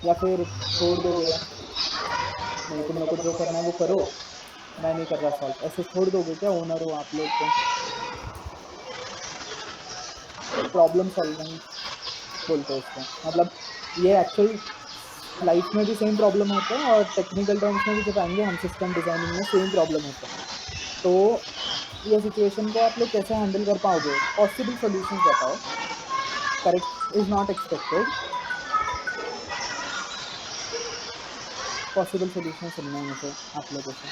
या फिर छोड़ दोगे, नहीं तुम लोग को जो करना है वो करो, मैं नहीं कर रहा सॉल्व, ऐसे छोड़ दोगे क्या? ओनर हो आप लोग को। प्रॉब्लम सॉल्विंग बोलते हैं इसको। मतलब ये एक्चुअली लाइफ में भी सेम प्रॉब्लम होता है और टेक्निकल टर्म्स में भी जब आएंगे हम सिस्टम डिजाइनिंग में सेम प्रॉब्लम होता है। तो ये सिचुएशन को आप लोग कैसे हैंडल कर पाओगे? पॉसिबल सॉल्यूशंस बताओ। Correct is not expected. Possible solution सुनना है मुझे आप लोगों से।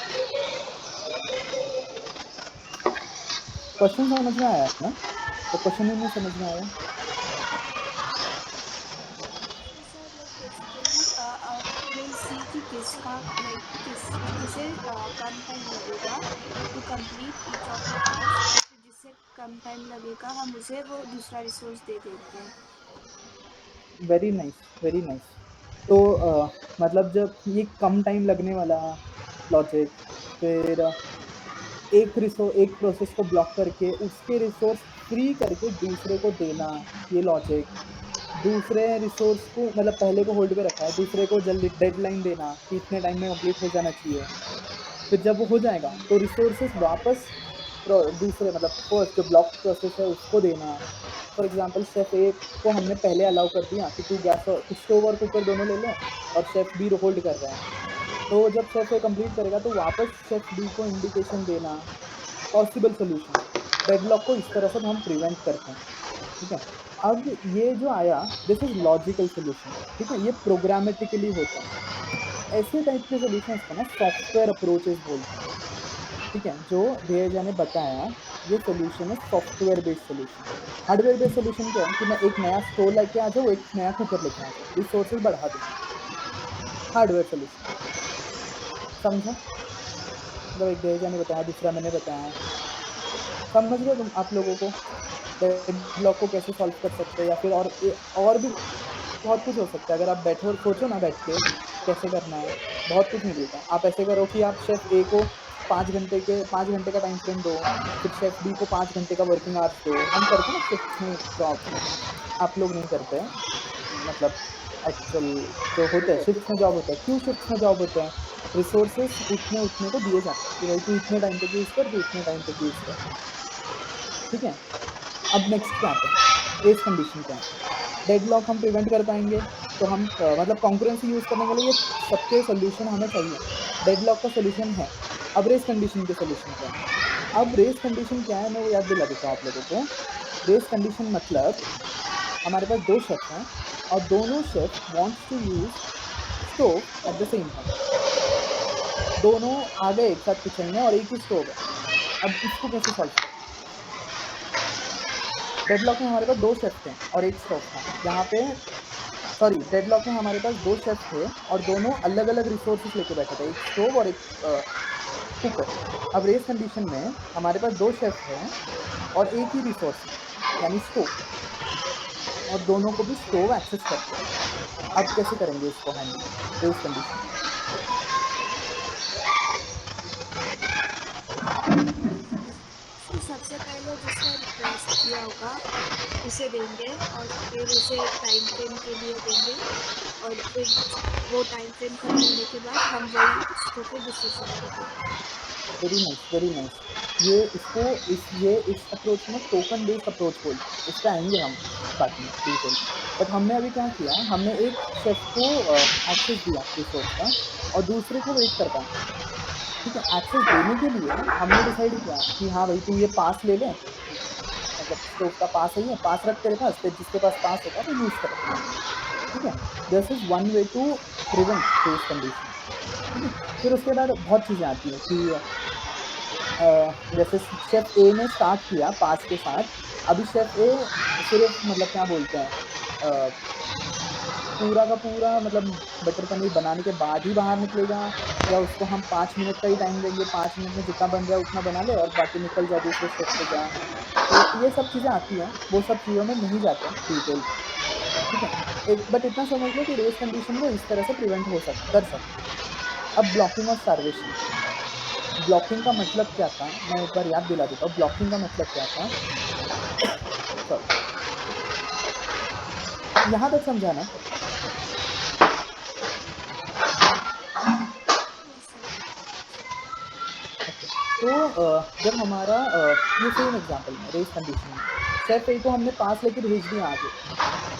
क्वेश्चन समझ में आया ना? तो क्वेश्चन ही नहीं समझ में आया। Sir like basically will see कि किसका किसे कम टाइम लगेगा to complete each of the task, और फिर जिससे कम टाइम लगेगा हम उसे वो दूसरा रिसोर्स दे देते हैं। Very nice, very nice. तो मतलब जब ये कम टाइम लगने वाला लॉजिक, फिर एक प्रोसेस को ब्लॉक करके उसके रिसोर्स फ्री करके दूसरे को देना, ये लॉजिक। दूसरे रिसोर्स को मतलब पहले को होल्ड पे रखा है, दूसरे को जल्दी डेडलाइन देना कि इतने टाइम में कंप्लीट हो जाना चाहिए। फिर जब वो हो जाएगा तो रिसोर्सेस वापस दूसरे मतलब फर्स्ट जो ब्लॉक प्रोसेस है उसको देना। फॉर एग्जांपल शेफ ए को हमने पहले अलाउ कर दिया कि तू गैस और स्टोव और कुकर दोनों ले ले, और शेफ बी होल्ड कर रहा है। तो जब शेफ ए कंप्लीट करेगा तो वापस शेफ बी को इंडिकेशन देना। पॉसिबल सोल्यूशन, डेडलॉक को इस तरह से हम प्रिवेंट करते हैं। ठीक है, अब ये जो आया दिस इज लॉजिकल सोल्यूशन। ठीक है, ये प्रोग्रामेटिकली होता है। ऐसे टाइप के सोल्यूशंस को ना सॉफ्टवेयर अप्रोचेस बोलते हैं। ठीक है, जो धीरजा ने बताया ये सोल्यूशन है software based solution. Hardware based solution क्या है कि मैं एक नया स्टोव लेके आ जाऊँ, एक नया कुकर लेके आ जाऊँ, रिसोर्सेज बढ़ा दूँ। हार्डवेयर सोल्यूशन समझा? मतलब एक धीरजा ने बताया, दूसरा मैंने बताया। समझ गए तुम आप लोगों को डेडलॉक को कैसे सॉल्व कर सकते हैं? या फिर और भी बहुत कुछ हो सकता है। अगर आप बैठो और सोचो ना बैठ के कैसे करना है, बहुत कुछ मिलता है। आप ऐसे करो कि आप शेफ ए को 5 घंटे का टाइम फ्रेम दो, फिर शेफ बी को 5 घंटे का वर्किंग आवर्स दो। हम करते हैं शिफ्ट में जॉब, आप लोग नहीं करते हैं। मतलब एक्चुअल जो होता है शिफ्ट में जॉब होता है। क्यों शिफ्ट में जॉब होता है? रिसोर्सेस उतने को दिए जाते हैं कि भाई तू इतने टाइम तक यूज़ कर, तू इतने टाइम तक यूज़ कर। ठीक है, अब नेक्स्ट क्या आता है? रेस कंडीशन क्या है? डेडलॉक हम प्रिवेंट कर पाएंगे तो हम मतलब कॉन्करेंसी यूज़ करने के लिए ये सबके सोल्यूशन हमें चाहिए। डेडलॉक का सोल्यूशन है। अब रेस कंडीशन के सोल्यूशन क्या है? अब रेस कंडीशन क्या है मैं वो याद दिला देता हूँ आप लोगों को। रेस कंडीशन मतलब हमारे पास दो शेफ हैं और दोनों chef wants to use stove at the same time. दोनों आ गए एक साथ किचन में और एक ही स्टोव है। अब इसको कैसे सॉल्व करें? डेडलॉक में हमारे पास दो शेफ थे और एक स्टोव था। यहाँ पे सॉरी, डेडलॉक में हमारे पास दो शेफ थे और दोनों अलग अलग रिसोर्सेज लेके बैठे थे, एक स्टोव और एक कुकर। अब रेस कंडीशन में हमारे पास दो शेफ हैं और एक ही रिसोर्स है यानी स्टोव, और दोनों को भी स्टोव एक्सेस करते हैं। अब कैसे करेंगे इसको हैंडल रेस कंडीशन? तो सबसे पहले जिसने रिक्वेस्ट किया होगा उसे देंगे, और फिर उसे एक टाइम फ्रेम के लिए देंगे, और फिर वो टाइम फ्रेम खत्म होने के बाद हम वही उसको फिर डिसीजन देंगे। Very nice, very nice. ये इस अप्रोच में टोकन बेस्ड अप्रोच बोलते हैं। इस पर आएंगे हम बाद में डिटेल। बट हमने अभी क्या किया, हमने एक शेफ को एक्सेस दिया रिसोर्स का और दूसरे को वेट कर पाए। ठीक है, एक्सेस देने के लिए हमने डिसाइड किया कि हाँ भाई तू ये पास ले ले, मतलब स्टोव का पास है, ये पास रख तेरे पास, फिर जिसके पास पास होगा वो यूज कर। ठीक है, this is one way to prevent race condition. ठीक है, फिर उसके बाद बहुत चीज़ें आती है कि जैसे शेफ ए ने स्टार्ट किया पास के साथ, अभी शेफ ए सिर्फ मतलब क्या बोलते हैं पूरा का पूरा मतलब बटर पनीर बनाने के बाद ही बाहर निकलेगा, या उसको हम 5 मिनट का ही टाइम देंगे, 5 मिनट में जितना बन जाए उतना बना ले और बाकी निकल जा दूसरे शेफ पे जा। तो ये सब चीज़ें आती हैं, वो सब चीज़ों में नहीं जाते हैं डिटेल में, ठीक है। एक बट इतना समझ लो कि रेस कंडीशन को इस तरह से प्रिवेंट कर सकते हैं। अब ब्लॉकिंग और स्टार्वेशन, ब्लॉकिंग का मतलब क्या था मैं एक बार याद दिला देता हूँ। ब्लॉकिंग का मतलब क्या था, सॉरी, यहाँ तक समझा ना? Yes, sir. ओके, तो जब हमारा ये सेम एग्जांपल में रेस कंडीशन में शेफ ए को हमने पास लेके भेज दिया आगे,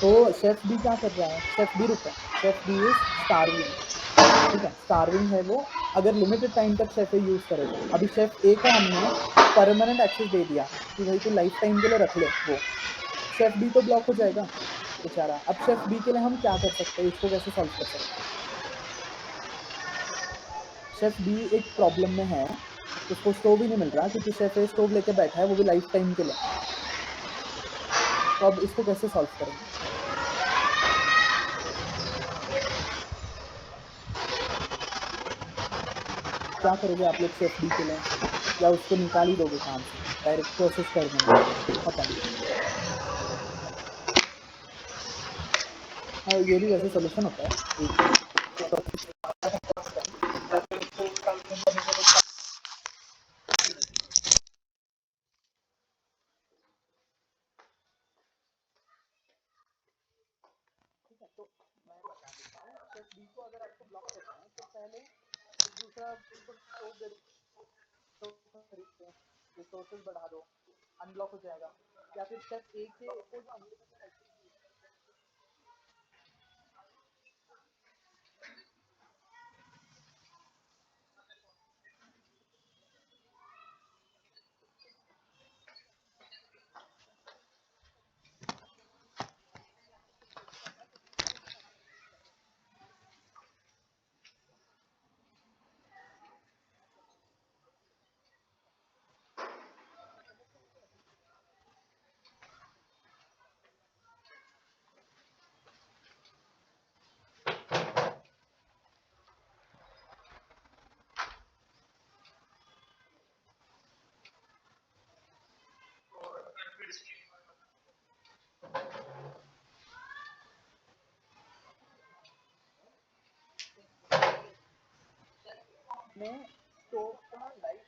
तो शेफ बी क्या कर रहा है? शेफ बी रुका है, शेफ बी इज स्टार्विंग, ठीक है, स्टार्विंग है वो। अगर लिमिटेड टाइम तक शेफ ए यूज करेगा, अभी शेफ ए को हमने परमानेंट एक्सेस दे दिया कि भाई तू लाइफ टाइम के लिए रख ले वो, शेफ बी तो ब्लॉक हो जाएगा बेचारा। अब शेफ बी के लिए हम क्या कर सकते हैं, इसको कैसे सॉल्व कर सकते हैं? शेफ बी एक प्रॉब्लम में है, उसको स्टोव ही नहीं मिल रहा क्योंकि शेफ ए स्टोव लेके बैठा है, वो भी लाइफ टाइम के लिए। तो अब इसको कैसे सॉल्व करेंगे? क्या करोगे आप लोग शेफ बी के लिए? या उसको निकाल ही दोगे काम से डायरेक्ट प्रोसेस कर देंगे? पता नहीं। हाँ, ये भी वैसे सोल्यूशन होता है एक। रिसोर्सेज बढ़ा दो, अनब्लॉक हो जाएगा। या फिर शेफ ए के को जो में स्टोव का लाइफ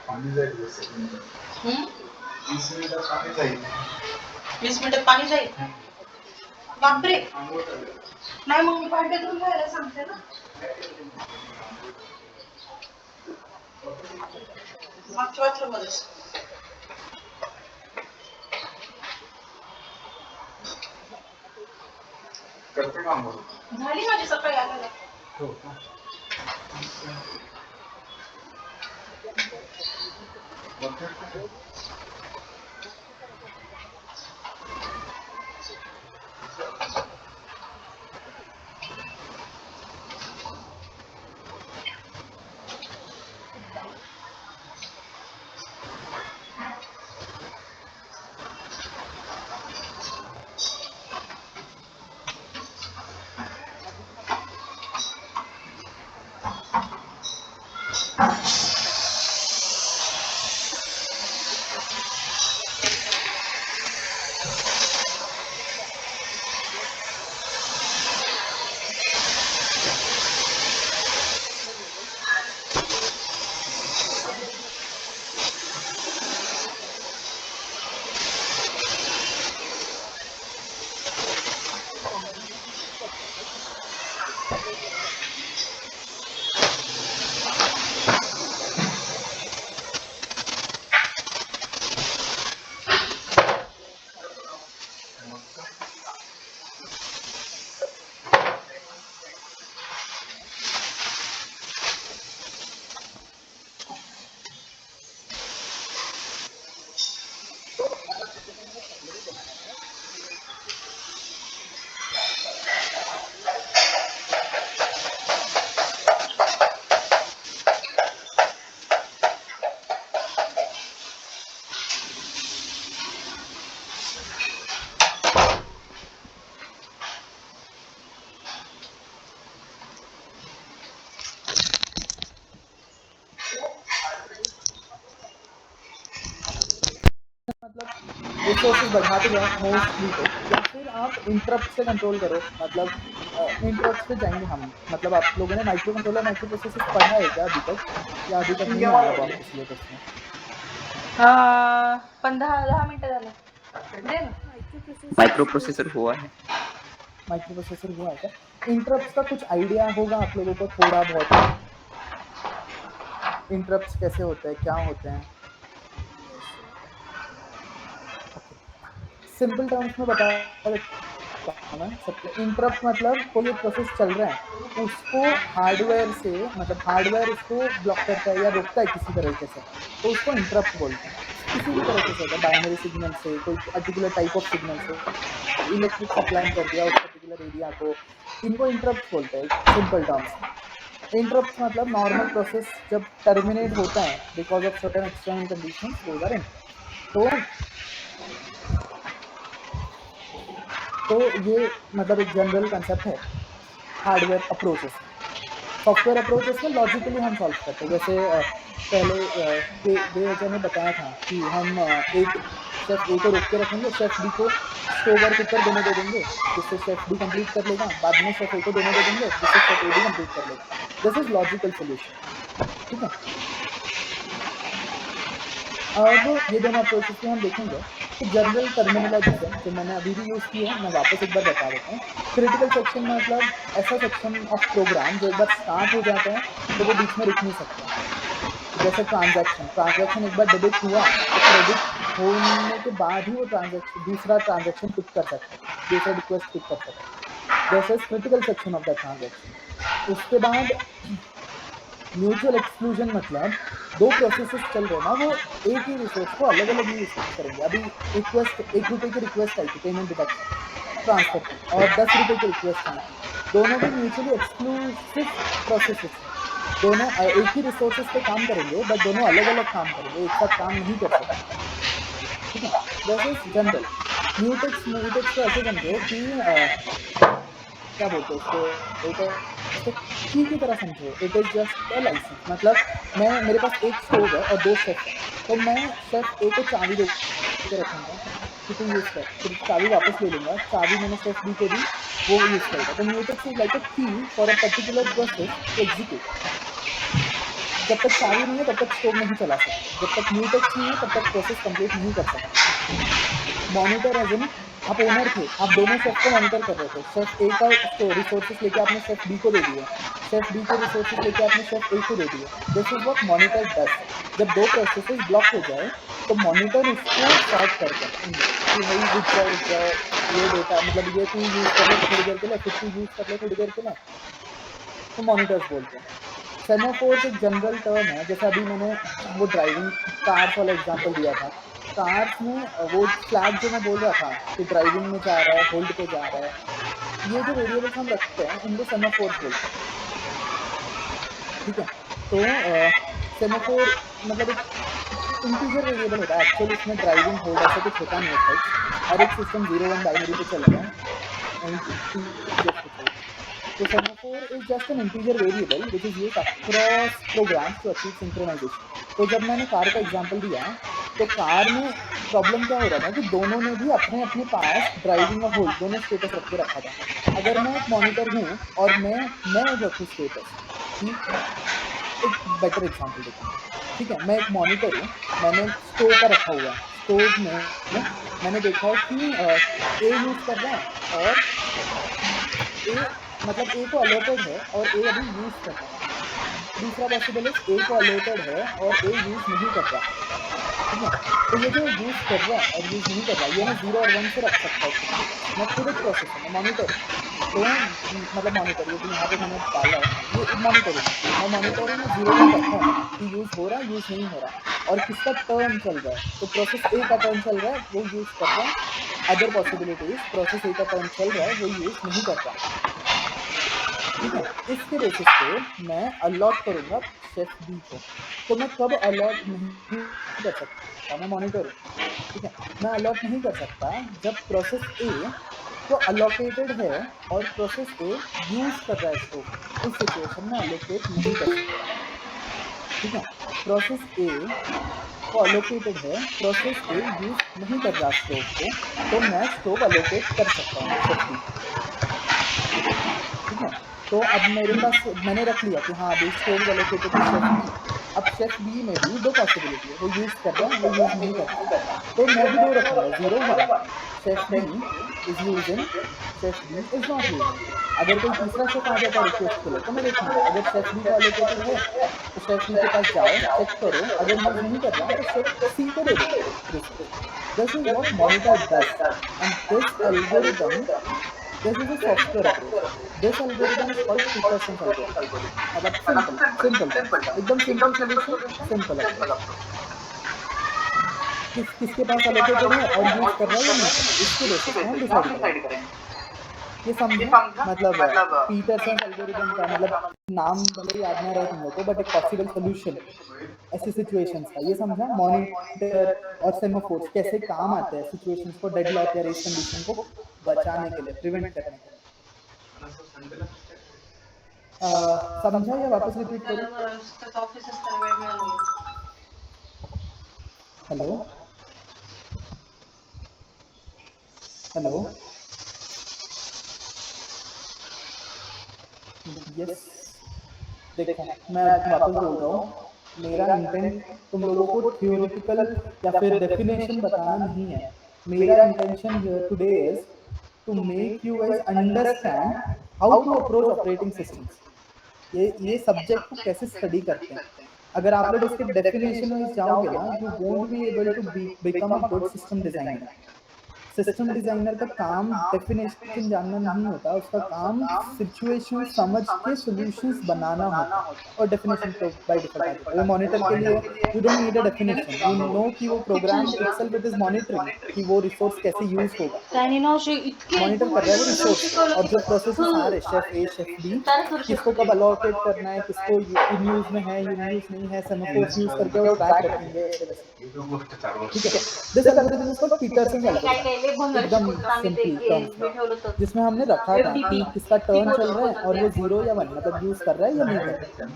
पाणी जाईल 20 मिनिटात पाणी जाईल. बापरे. नाही मग मी भांडे धुवून घ्यायला सांगते ना. मागच्या बाथरूममध्येच. झाली माझी सकाळी आलेला. रिसोर्सेज बढ़ाते जाओ मोस्टली तो, या फिर आप इंटरप्ट से कंट्रोल करो. मतलब इंटरप्ट पे जाएंगे हम. मतलब आप लोगों ने माइक्रो कंट्रोलर माइक्रो प्रोसेसर पढ़ा है क्या अभी तक, या अभी तक नहीं आया वो आपके सिलेबस में? 10 मिनिटं झाले. दे ना. माइक्रो प्रोसेसर हुआ है. माइक्रो प्रोसेसर हुआ है क्या? इंटरप्ट का कुछ आइडिया होगा आप लोगों को थोड़ा बहुत? इंटरप्ट्स कैसे होते हैं, क्या होते हैं? Yes, sir. सिंपल टर्म्स में बता देता हूं मैं सबको। इंटरप्ट मतलब कोई एक प्रोसेस चल रहा है, उसको हार्डवेयर से, मतलब हार्डवेयर उसको ब्लॉक करता है या रोकता है किसी तरीके से, तो उसको इंटरप्ट बोलते हैं। किसी भी तरीके से होता है, बाइनरी सिग्नल से, कोई पर्टिकुलर टाइप ऑफ सिग्नल से, इलेक्ट्रिक सप्लाई कर दिया उस पर्टिकुलर एरिया को, इनको इंटरप्ट बोलते हैं सिंपल टर्म्स। इंटरप्ट मतलब नॉर्मल प्रोसेस जब टर्मिनेट होता है because of certain external conditions, those are interrupt. तो ये मतलब एक जनरल कंसेप्ट है हार्डवेयर अप्रोचेस। सॉफ्टवेयर अप्रोचेस में लॉजिकली हम सॉल्व करते हैं, जैसे पहले बेवजह ने बताया था कि हम एक शेफ ए को रोक के रखेंगे, शेफ बी को स्टोव और कुकर दोनों दे देंगे, जिससे शेफ बी कंप्लीट कर लेगा, बाद में शेफ ए को दोनों दे देंगे, जिससे शेफ ए भी कंप्लीट कर लेगा। दिस इज लॉजिकल सोल्यूशन, ठीक है। अब ये दोनों अप्रोचेस को हम देखेंगे तो जनरल टर्मिनोलॉजी है जो मैंने अभी भी यूज की है, मैं वापस एक बार बता देता हूँ। क्रिटिकल सेक्शन मतलब ऐसा सेक्शन ऑफ प्रोग्राम जो एक बार स्टार्ट हो जाता है तो वो बीच में रुक नहीं सकता। जैसे ट्रांजैक्शन एक बार डेबिट हुआ तो क्रेडिट होने के बाद ही वो ट्रांजैक्शन दूसरा ट्रांजैक्शन पिक कर सकता है, दूसरा रिक्वेस्ट पिक कर सकता है। This is critical section of the transaction. उसके बाद म्यूचुअल एक्सक्लूजन मतलब दो प्रोसेसेस चल रहे हैं ना, वो एक ही रिसोर्स को अलग अलग यूज करेंगे। अभी रिक्वेस्ट 1 रुपए की रिक्वेस्ट आई थी पेमेंट डिडक्शन ट्रांसफर की, और 10 रुपए की रिक्वेस्ट आई थी, दोनों भी म्यूचुअली एक्सक्लूसिव प्रोसेसेस हैं। दोनों एक ही रिसोर्सेज पे काम करेंगे बट दोनों अलग अलग काम करेंगे, एक साथ काम नहीं कर सकते, ठीक है। वैसे जनरल म्यूटेक्स को ऐसे समझो कि क्या बोलते हैं उसको, एक की तरह समझो। It is just a license. मतलब मेरे पास एक स्टोव है और 2 शेफ है, तो मैं शेफ ए को चाबी दे के रखूंगा कि तू यूज कर, फिर चाबी वापस ले लूंगा, चाबी मैंने शेफ बी को दी, वो यूज करेगा। तो mutex is like a key for a particular process to execute. जब तक चाबी नहीं है तब तक स्टोव नहीं चला सकते, जब तक म्यूटेक्स नहीं है तब तक प्रोसेस कंप्लीट नहीं कर सकते। मॉनिटर एज इन आप ओनर थे, आप दोनों शेफ को मॉनिटर कर रहे थे। शेफ ए का रिसोर्सेस लेके आपने शेफ बी को दे दिए, शेफ बी के रिसोर्सेस लेके आपने शेफ ए को दे दिए। This is what monitor does. जब दो प्रोसेसेस ब्लॉक हो जाए तो मॉनिटर उसको सॉर्ट करता है कि भाई रुक जाओ, ये डेटा मतलब ये तू यूज कर ले थोड़ी देर के लिए, फिर तू यूज कर ले थोड़ी देर के लिए, तो मॉनिटर्स बोलते हैं। सेमाफोर एक जनरल टर्म है, जैसा अभी मैंने वो ड्राइविंग कार्स वाला एग्जांपल दिया था। कार्स में वो फ्लैग जो मैं बोल रहा था कि ड्राइविंग में जा रहा है, होल्ड पे जा रहा है, ये जो वेरिएबल्स हम रखते हैं इनको सेमाफोर बोलते हैं, ठीक है। तो सेमाफोर मतलब एक इंटीजर वेरिएबल होता है, एक्चुअली इसमें ड्राइविंग होल्ड ऐसा कुछ होता नहीं है। हर एक सिस्टम 0-1 बाइनरी पे चल रहा है, इंटीजर्स पे चल रहा है। तो semaphore is just an integer variable which is used across programs to achieve synchronization. तो जब मैंने कार का एग्जांपल दिया तो कार में प्रॉब्लम क्या हो रहा था कि दोनों ने भी अपने अपने पास ड्राइविंग और होल्ड दोनों स्टेटस रख के रखा था। अगर मैं एक मॉनिटर हूँ और मैं रखूँ स्टेटस, एक बेटर एग्जांपल देता हूँ, ठीक है। मैं एक मॉनिटर हूँ, मैंने स्टोव का रखा हुआ है, स्टोव में मैंने देखा है कि ए यूज कर रहा है और ए मतलब ए को अलर्टेड है और ए अभी यूज कर रहा है। दूसरा पॉसिबल है ए को अलर्टेड है और ए यूज नहीं कर रहा, ठीक है। तो ये जो यूज कर रहा है और यूज नहीं कर रहा, ये मैं 0 और 1 से रख सकता हूँ। मैं खुद एक प्रोसेस है, मैं मॉनिटर तो मतलब मॉनिटर ये यहाँ पे मैंने डाला है, ये मॉनिटर मैं मॉनिटर हूँ, मैं 0-1 रखा है कि यूज हो रहा है, यूज नहीं हो रहा, और किसका टर्न चल रहा है। तो प्रोसेस ए का टर्न चल रहा है, वो यूज कर रहा है। अदर पॉसिबिलिटीज, प्रोसेस ए का टर्न चल रहा है, वो यूज नहीं कर रहा, ठीक है। इसके बेसिस पे मैं अलॉट करूंगा शेफ बी को। तो मैं कब अलॉट नहीं कर सकता, मैं मॉनिटर हूँ, ठीक है। मैं अलॉट नहीं कर सकता जब प्रोसेस ए को अलोकेटेड है और प्रोसेस ए यूज कर रहा है स्टोव, उस सिचुएशन में अलोकेट नहीं कर सकता, ठीक है। प्रोसेस ए को अलोकेटेड है, प्रोसेस ए यूज नहीं कर रहा स्टोव को, तो मैं स्टोव अलोकेट कर सकता हूँ शेफ बी, ठीक है। तो अब मेरे पास मैंने रख लिया कि हाँ अभी stove allocated to chef B. अब शेफ बी में भी दो पॉसिबिलिटी है, वो यूज कर रहा है, वो यूज नहीं कर रहा है, तो मैं भी दो रखूंगा 0 1। Chef B is using, chef B is not using. अगर कोई तीसरा शेफ आ जाता है रिक्वेस्ट के लिए तो मैं देखूंगा, अगर शेफ बी को एलोकेटेड है तो शेफ बी के पास जाओ, चेक करो, अगर यूज नहीं कर रहा तो शेफ सी को दे दो resource. This is what monitor does, and this algorithm, this is a software approach. This algorithm is called Peterson's algorithm. मतलब simple एकदम simple solution, simple approach. किसके पास allocated है और यूज कर रहा है या नहीं, इसके बेसिस पे हम डिसाइड करेंगे। ये समझा मतलब पीटरसन एल्गोरिथम का मतलब नाम भले याद ना रहे तुम लोग को, बट एक पॉसिबल सोल्यूशन ऐसी सिचुएशंस का, ये समझा। मॉनिटर और सेमाफोर्स कैसे काम आते हैं सिचुएशंस को, डेडलॉक या रेस कंडीशन को बचाने के लिए, प्रिवेंट करने के लिए। समझा या वापस रिपीट करूं? हेलो हेलो यस, देखो मैं वापस बोल रहा हूँ, मेरा इंटेंट तुम लोगों को थियोरेटिकल या फिर डेफिनेशन बताना नहीं है। मेरा intention here today is to make you guys understand how to approach operating systems. ये सब्जेक्ट को कैसे स्टडी करते हैं। अगर आप लोग इसके डेफिनेशन में जाओगे ना, you won't be able to become a good system designer. System designer का काम डेफिनेशन जानना नहीं होता, उसका काम सिचुएशन समझ के सॉल्यूशंस बनाना होता है, और डेफिनेशन तो बाय डिफॉल्ट आ जाता है। मॉनिटर के लिए you don't need a definition, you know कि वो program itself it is monitoring कि वो रिसोर्स कैसे यूज होगा, मॉनिटर कर रहा है वो रिसोर्स। और जो प्रोसेसेस आ रहे शेफ ए शेफ बी, किसको कब अलोकेट करना है, किसको इन यूज में है, यूज नहीं है, सेमाफोर्स यूज करके वो ट्रैक रखेंगे। ठीक है, this algorithm is called Peterson algorithm, एकदम सिंपल टर्म्स, जिसमें हमने रखा था कि किसका टर्न चल रहा है और वो 0 या 1 मतलब यूज कर रहा है या नहीं कर रहा है।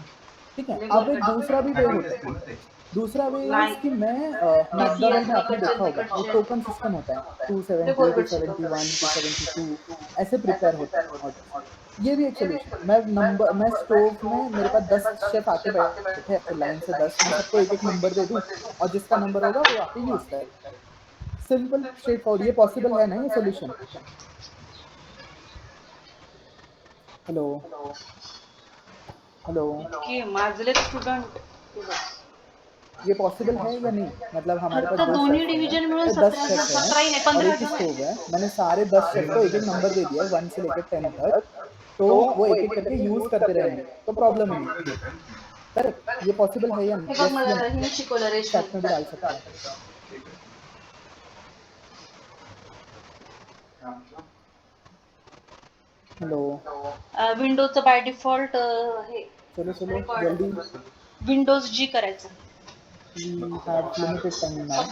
ठीक है, अब एक दूसरा भी वे होता है। दूसरा वे है कि मैं मैकडॉनल्ड में आपने देखा होगा वो टोकन सिस्टम होता है, 270 271 272 ऐसे प्रिपेयर होता है ऑर्डर। ये भी एक सोल्यूशन। मैं स्टोव में मेरे पास 10 शेफ आके बैठे ऐसे लाइन से 10, मैं सबको एक एक नंबर दे दूं और जिसका नंबर होगा वो आके यूज करे। सिंपल स्ट्रेट फॉरवर्ड, ये पॉसिबल है ना ये सॉल्यूशन? हेलो हेलो की माझले स्टुडंट ये पॉसिबल है या नहीं? मतलब हमारे पास दोन्ही डिवीजन मिळून 10 शेफ है और एक ही स्टोव है, मैंने सारे 10 शेफ को एक एक नंबर दे दिया 1 से लेकर 10 तक, तो वो एक एक करके यूज करते रहेंगे तो प्रॉब्लम ही नहीं। करेक्ट, ये पॉसिबल है या नहीं? शिकवलं रे चैट में भी डाल सकते हैं। हेलो विंडोजचं बाय डिफॉल्ट हे चलो चलो जल्दी, विंडोज जी करायचं। We have limited time now,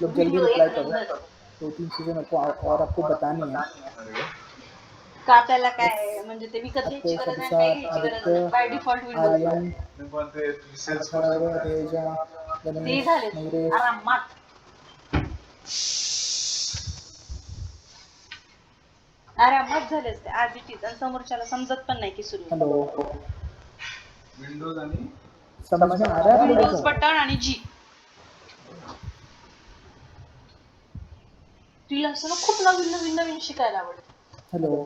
लोग जल्दी रिप्लाई करो, 2-3 चीजें मेरे को और आपको बतानी है। का आपल्याला काय म्हणजे ते विकत घ्यायची गरज आहे, काय घ्यायची गरज आहे, by default Windows Aryan Teja ते गणेश झाले नवरेश आरामात। आरामात झाले असते आज इट इज, आणि समोरच्याला समजत पण नाही की सुरू आहे। हेलो विंडोज आणि समझ में आ रहा है आप लोगों विंडोज को? बटन आणि जी तिला असं ना खूप नवीन नवीन नवीन शिकायला आवडतं। हेलो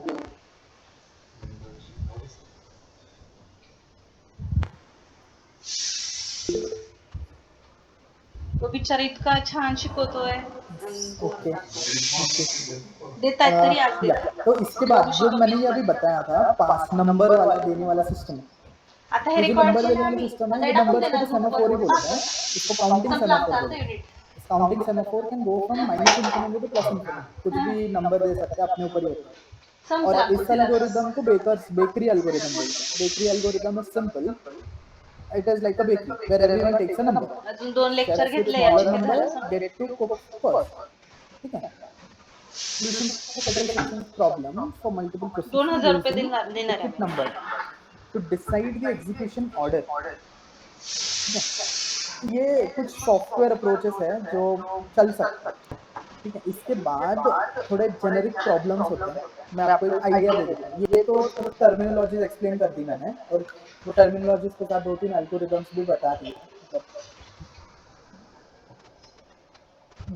तो बिचारा इतका छान शिकवतोय, ओके देतायत तरी आज या देतात। तो इसके बाद जो मैंने ये अभी बताया था 5 नंबर वाला देने वाला सिस्टम, आता हे ये जो रेकॉर्ड नंबर देने केलं वाला आम्ही, सिस्टम है, आता ये हे टाकून नंबर को देणार तो सेमाफोर ही बोलता है, इसको काउंटिंग संपला सेमाफोर आमचा बोलते हैं। Unit. Counting semaphore can go from minus infinity two plus infinity, कुछ भी नंबर दे सकते हैं, अपने ऊपर ही होता है। और इस एल्गोरिथम को बेकरी एल्गोरिथम बोलते हैं। Bakery algorithm is simple, it is like a bakery where everyone takes a number, अजून 2 लेक्चर chefs with घेतले smaller याचे number झालं समजलं। get to cook first. ठीक है, solution for several systems problem for multiple processes 2000 रुपये using देणार आहे ticket number to decide the execution order. ठीक है, ये कुछ सॉफ्टवेयर अप्रोचेस है जो चल सकता है। ठीक है, इसके बाद थोड़े जेनेरिक प्रॉब्लम्स होते हैं, मैं आपको एक आइडिया दे देता हूँ। ये तो टर्मिनोलॉजीज एक्सप्लेन कर दी मैंने, और वो टर्मिनोलॉजीज के साथ 2-3 एल्गोरिथम्स भी बता दी। मतलब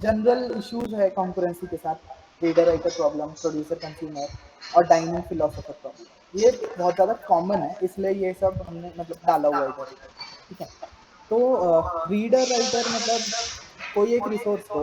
जनरल इश्यूज है कॉन्करेंसी के साथ, reader writer problem, producer consumer और डाइनिंग फिलोसोफर प्रॉब्लम। ये बहुत ज़्यादा कॉमन है, इसलिए ये सब हमने मतलब डाला हुआ है इधर। ठीक है, तो रीडर राइटर मतलब कोई एक रिसोर्स को